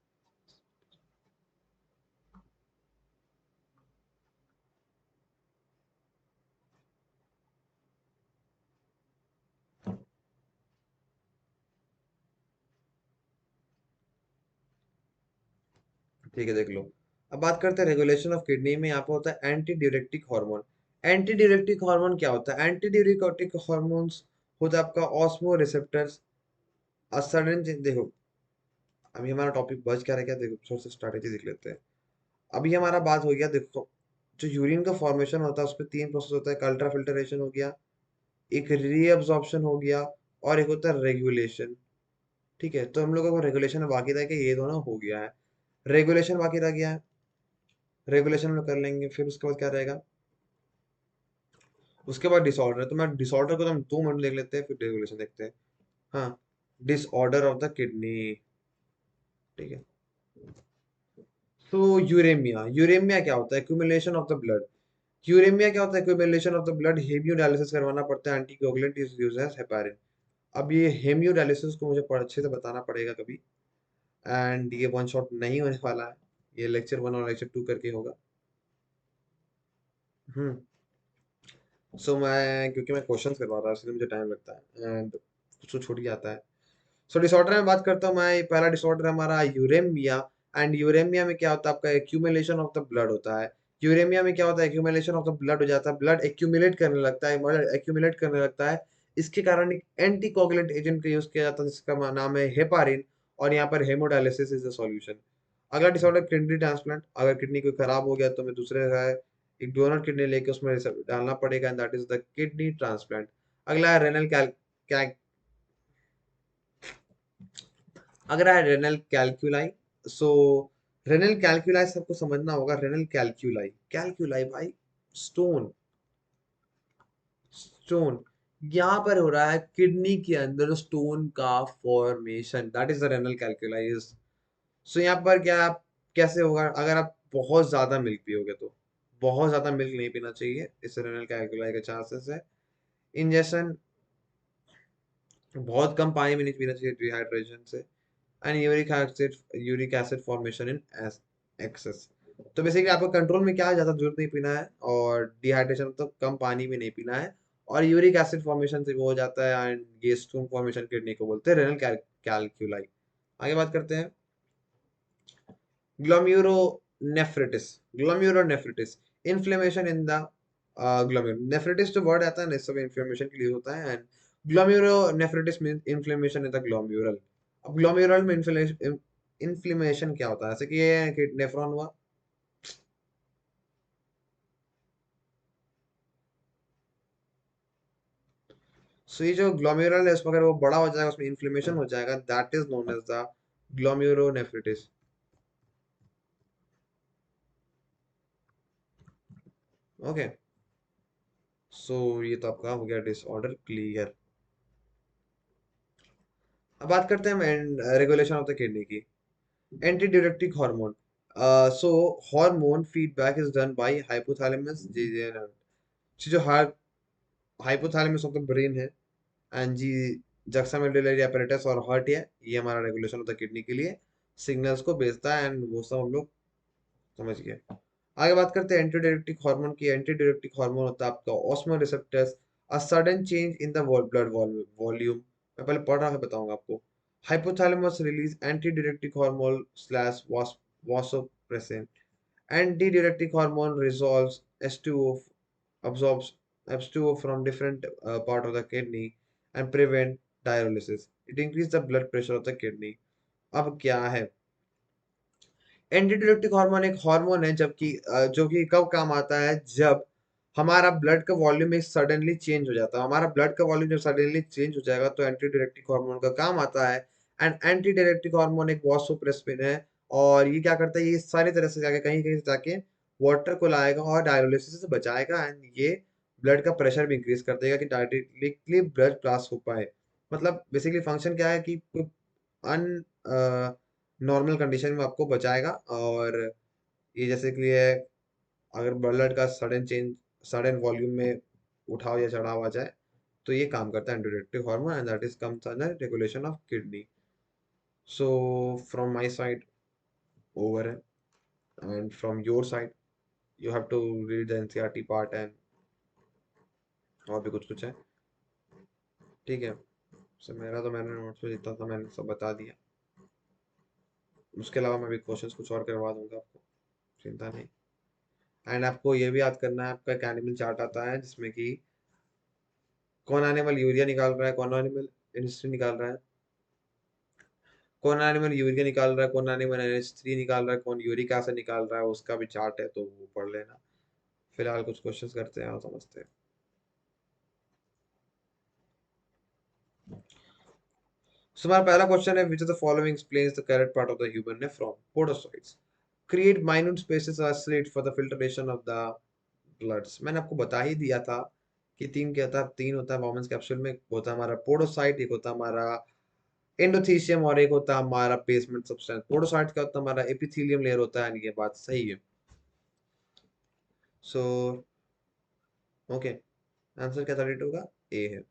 S1: ठीक है, देख लो। अब बात करते हैं रेगुलेशन ऑफ किडनी में, यहाँ पे होता है anti diuretic hormone. Anti diuretic hormone क्या होता है, एंटी ड्यूरेटिक हार्मोन्स होता है आपका ऑस्मो रिसेप्टर्स। सडन, देखो, अभी हमारा टॉपिक बच क्या रह गया, देखो थोड़ा सा स्ट्रैटेजी देख लेते हैं। अभी हमारा बात हो गया, देखो, जो यूरिन का फॉर्मेशन होता है उस पर तीन प्रोसेस होता है, एक अल्ट्रा फिल्टरेशन हो गया, एक रीअब्जॉर्प्शन हो गया, और एक होता है रेगुलेशन। ठीक है, तो हम लोगों को रेगुलेशन में बाकी रह गया, ये दोनों हो गया है, रेगुलेशन बाकी रह गया है, रेगुलेशन में कर लेंगे, फिर उसके बाद क्या रहेगा, उसके बाद डिसऑर्डर। तो मैं डिसऑर्डर को तो हम 2 मिनट देख लेते हैं, फिर रेगुलेशन देखते हैं। हाँ, डिसऑर्डर ऑफ द किडनी, ठीक है। तो यूरेमिया, यूरेमिया क्या होता है, accumulation of the blood. Uraemia क्या होता है, accumulation of the blood, haemodialysis करवाना पड़ता है, anticoagulant is used as heparin. अब ये हेमियोडायलिसिस को मुझे अच्छे से बताना पड़ेगा कभी, एंड ये वन शॉट नहीं होने वाला है, ये लेक्चर 1 और लेक्चर 2 करके होगा। हम्म। सो मैं, क्योंकि मैं क्वेश्चन करवा रहा हूँ इसलिए मुझे टाइम लगता है, एंड कुछ तो छूट ही जाता है। सो डिसऑर्डर में बात करता हूँ मैं, पहला डिसऑर्डर हमारा यूरेमिया। एंड यूरेमिया में क्या होता है, आपका एक्यूमुलेशन ऑफ द ब्लड होता है। यूरेमिया में क्या होता है, एक्यूमुलेशन ऑफ द ब्लड हो जाता है, ब्लड एक्यूमुलेट करने लगता है, ब्लड एक्यूमुलेट करने लगता है। इसके कारण एक एंटी कोगुलेंट एजेंट का यूज किया जाता है, जिसका नाम है हेपारिन, और यहाँ पर हेमोडायलिसिस इज द सॉल्यूशन। अगला डिसऑर्डर किडनी ट्रांसप्लांट, अगर किडनी कोई खराब हो गया तो मैं दूसरे का एक डोनर किडनी लेके उसमें डालना पड़ेगा, and that is the kidney transplant. अगला है रेनल कैल, अगर है रेनल कैलक्यूलाई। सो रेनल कैलक्यूलाई सबको समझना होगा, रेनल कैलक्यूलाई, कैलक्यूलाई भाई, स्टोन, स्टोन, यहाँ पर हो रहा है किडनी के अंदर स्टोन का formation, that is the renal calculi. So यहाँ पर क्या आप, कैसे होगा, अगर आप बहुत ज्यादा मिल्क पियोगे तो, बहुत ज्यादा मिल्क नहीं पीना चाहिए, इससे रेनल कैलक्यूलाई के चांसेस है। इंजेक्शन, बहुत कम पानी भी नहीं पीना चाहिए डिहाइड्रेशन से। And uric acid formation in excess. तो बेसिकली आपको कंट्रोल में क्या है, ज्यादा दूध नहीं पीना है, और डिहाइड्रेशन तो कम पानी भी नहीं पीना है, और यूरिक एसिड फॉर्मेशन से वो हो जाता है, एंड ये स्टोन फॉर्मेशन किडनी को बोलते हैं रेनल कैलक्यूलाई। आगे बात करते हैं ग्लोम्युरोनेफ्रिटिस। ग्लोम्युरोनेफ्रिटिस इन्फ्लेमेशन इन द ग्लोम्युर नेफ्रिटिस जो वर्ड आता है ना, सब इन्फ्लेमेशन के लिए होता है। And glomerulonephritis mean inflammation in the glomerular. अब ग्लोम्युरल में इन्फ्लेमेशन क्या होता है, जैसे कि ये कि नेफ्रॉन हुआ। सो ये जो ग्लोम्युरल है उसमें अगर वो बड़ा हो जाएगा, उसमें इन्फ्लेमेशन हो जाएगा, that is known as the glomerulonephritis. Okay, so ये तो आपका हो गया डिसऑर्डर क्लियर। अब बात करते हैं रेगुलेशन ऑफ द किडनी की। Antidiuretic hormone. So hormone feedback is done by hypothalamus जो हाइपोथैलेमस ऑफ द ब्रेन है, एंड जी जक्सा मेडुलरी apparatus और हार्ट है, ये हमारा रेगुलेशन ऑफ द किडनी के लिए सिग्नल्स को भेजता है, एंड वो सब हम लोग समझ गए। आगे बात करते हैं एंटीडायरेक्टिक हार्मोन की। एंटीडायरेक्टिक हार्मोन होता है आपका osmoreceptors, a sudden change in the blood volume. मैं पहले पढ़ रहा है, बताऊंगा आपको। Hypothalamus release antidiuretic hormone slash vasopressin. Antidiuretic hormone resolves H2O, absorbs H2O from different part of the kidney and prevent diuresis. It increases the blood pressure of the kidney. अब क्या है? एंटीडियूरेटिक हार्मोन एक हार्मोन है जबकि जो कि कब काम आता है, जब हमारा ब्लड का वॉल्यूम एक सडनली चेंज हो जाता है। हमारा ब्लड का वॉल्यूम जब सडनली चेंज हो जाएगा तो एंटीडियूरेटिक हार्मोन का काम आता है। एंड एंटीडियूरेटिक हार्मोन एक वासोप्रेसिन है, और ये क्या करता है, ये सारी तरह से जाके कहीं कहीं से जाके वाटर को लाएगा और डायलिसिस से बचाएगा, एंड ये ब्लड का प्रेशर भी इंक्रीज कर देगा कि डायरेक्टली ब्लड पास हो पाए। मतलब बेसिकली फंक्शन क्या है कि अन नॉर्मल कंडीशन में आपको बचाएगा। और ये जैसे कि ये अगर ब्लड का सडन वॉल्यूम में उठाव या चढ़ाव आ जाए, तो ये काम करता है antidiuretic hormone, and that is comes under regulation of kidney. So from my side over है, and from your side you have to read the NCERT part, and और भी कुछ कुछ है। ठीक है, सो मेरा तो मैंने नोट्स में जितना था मैंने सब बता दिया। उसके अलावा मैं भी क्वेश्चंस कुछ और करवा दूंगा आपको, चिंता नहीं। एंड आपको ये भी याद करना है, आपका एक एनिमल चार्ट आता है जिसमें कि कौन एनिमल यूरिया निकाल रहा है, कौन एनिमल एनएच3 निकाल रहा है, कौन एनिमल यूरिया निकाल रहा है, कौन एनिमल NH3 निकाल रहा है, कौन यूरिक एसिड निकाल रहा है, उसका भी चार्ट है, तो वो पढ़ लेना। फिलहाल कुछ क्वेश्चंस करते हैं और समझते हैं। सो हमारा पहला क्वेश्चन है, which of the following explains the correct part of the human nephron? Podocytes create minute spaces are slit for the filtration of the bloods. मैंने आपको बता ही दिया था कि तीन क्या था, तीन होता है वॉमन्स कैप्सूल में। एक होता है हमारा पोडोसाइट, एक होता है हमारा एंडोथीसियम, और एक होता है हमारा बेसमेंट सब्सटेंस। पोडोसाइट का होता है हमारा एपिथेलियम लेयर होता है, ये बात सही है। सो ओके, आंसर क्या था 32 का? ए है।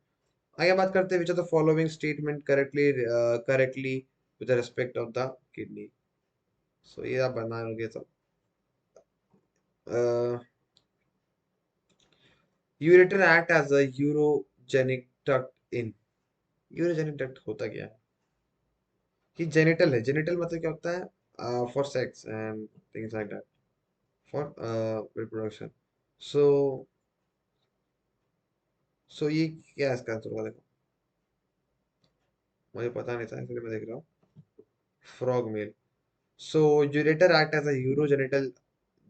S1: आगे बात करते हैं, which of the following statement correctly with respect of the kidney. So ये आप बना लोगे सब। Ureter act as a urogenital duct in. Urogenital duct होता क्या है? कि जेनिटल है। जेनिटल मतलब क्या होता है? For sex and things like that, for reproduction. So so ये क्या है इसका आंसर होगा? देखो, मुझे पता नहीं था इसलिए मैं देख रहा हूँ। Frog male. So ureter act as a urogenital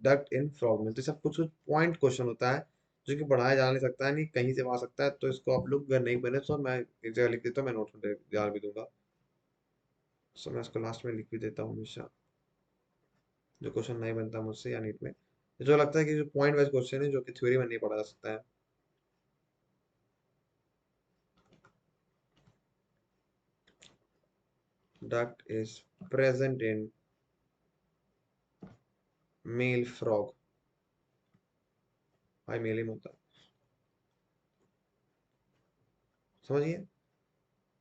S1: duct in frog male. तो सब कुछ कुछ पॉइंट क्वेश्चन होता है जो कि पढ़ाया जा नहीं सकता है, नहीं कहीं से आ सकता है। तो इसको आप लोग अगर नहीं बने तो मैं एक जगह लिख देता हूँ, मैं नोट में डाल भी दूंगा। सो मैं इसको लास्ट में लिख भी देता हूँ हमेशा, जो क्वेश्चन नहीं बनता मुझसे या नीट में, जो लगता है कि जो पॉइंट वाइज क्वेश्चन है जो कि थ्योरी में नहीं पढ़ा जा सकता है। Duct is present in male frog. भाई मेल ही में होता है, समझिए।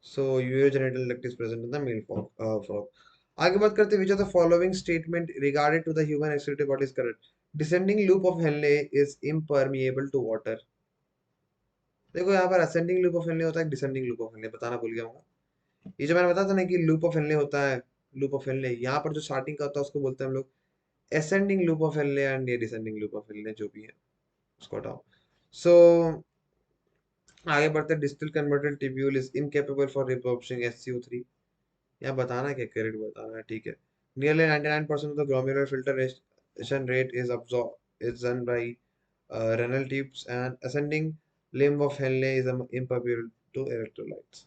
S1: So urogenital duct is present in the male frog. आगे बात करते हैं, which are the following statement regarded to the human excretory body is correct. Descending loop of Henle is impermeable to water. देखो यहाँ पर असेंडिंग लूप ऑफ हेनले होता है, descending loop of Henley बताना भूल गया हूँ. ये जो मैंने बताया था ना कि लूप ऑफ हेनले होता है, लूप ऑफ हेनले यहाँ पर जो स्टार्टिंग का होता है उसको बोलते हैं हम लोग ascending loop of Henle, and ये descending loop of Henle जो भी है उसको हटाओ. So आगे बढ़ते हैं, distal converted tubule is incapable for repurposing SCO3. यहाँ बताना है क्या, करेक्ट बताना है, ठीक है. Nearly 99% of the glomerular filtration rate is absorbed is done by renal tubes, and ascending limb of Henle is impermeable to electrolytes.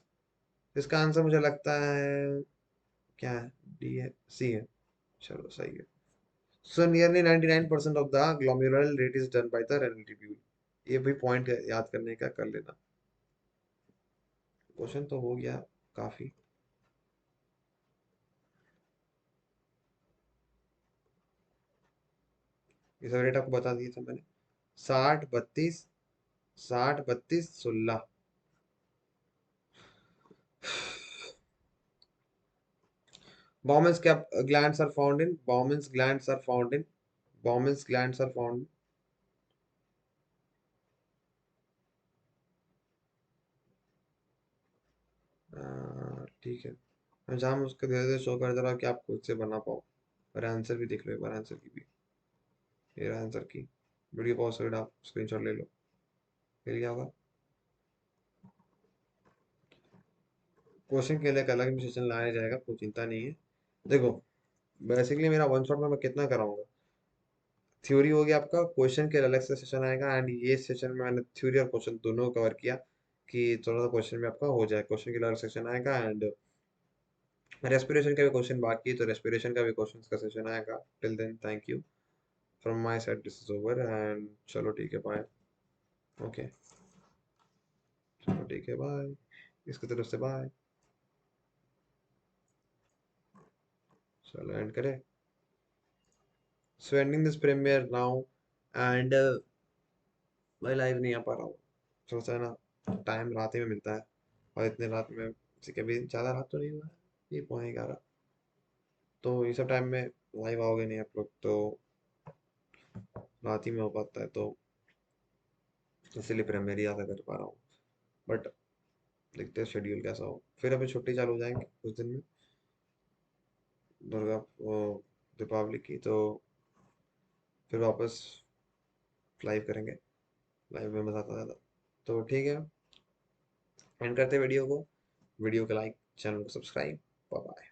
S1: इसका answer मुझे लगता है क्या है, डी है, सी है. चलो सही है. So nearly 99% of the glomerular rate is done by the renal tubule. ये भी पॉइंट याद करने का, कर लेना. क्वेश्चन तो हो गया काफी. ये सब रेट आपको बता दिए थे मैंने. 60 32, 60 32 16. Bowman's glands are found in. Bowman's glands are found in. Bowman's glands are found. ठीक है. मैं जहाँ उसको धीरे धीरे शो कर दे रहा हूँ कि आप खुद से बना पाओ. और आंसर भी देख लो एक बार, आंसर की भी. ये आंसर की वीडियो पॉज कर आप स्क्रीनशॉट ले लो. मिल गया होगा. क्वेश्चन के लिए एक अलग भी सेशन लाया जाएगा, कोई चिंता नहीं है. देखो बेसिकली मेरा वन शॉट में मैं कितना कराऊंगा. थ्योरी हो गया आपका, क्वेश्चन के अलग से सेशन आएगा, एंड ये सेशन में मैंने थ्योरी और क्वेश्चन दोनों कवर किया कि थोड़ा सा क्वेश्चन में आपका हो जाए. क्वेश्चन के अलग सेशन आएगा, एंड रेस्पिरेशन का भी क्वेश्चन बाकी है, तो रेस्पिरेशन का भी क्वेश्चन का सेशन आएगा. Till then thank you from my side, this is over, and चलो ठीक है, बाय. ओके चलो ठीक है, बाय. इसकी तरफ से बाय. चलो एंड करें. So ending this premiere now, and मैं लाइव नहीं आ पा रहा हूँ. थोड़ा सा ना टाइम रात ही में मिलता है, और इतने रात में जैसे कभी ज़्यादा रात तो नहीं हुआ है, ये पौने 11. तो ये सब टाइम में लाइव आओगे नहीं आप लोग, तो रात ही में हो पाता है, तो इसीलिए प्रीमियर ज़्यादा कर पा रहा हूँ. बट देखते हैं शेड्यूल कैसा हो. फिर अभी छुट्टी चालू हो जाएंगे कुछ दिन में, दुर्गा दीपावली की, तो फिर वापस लाइव करेंगे. लाइव में मज़ा आता ज़्यादा. तो ठीक है, एंड करते हैं वीडियो को. वीडियो को लाइक, चैनल को सब्सक्राइब. Bye bye.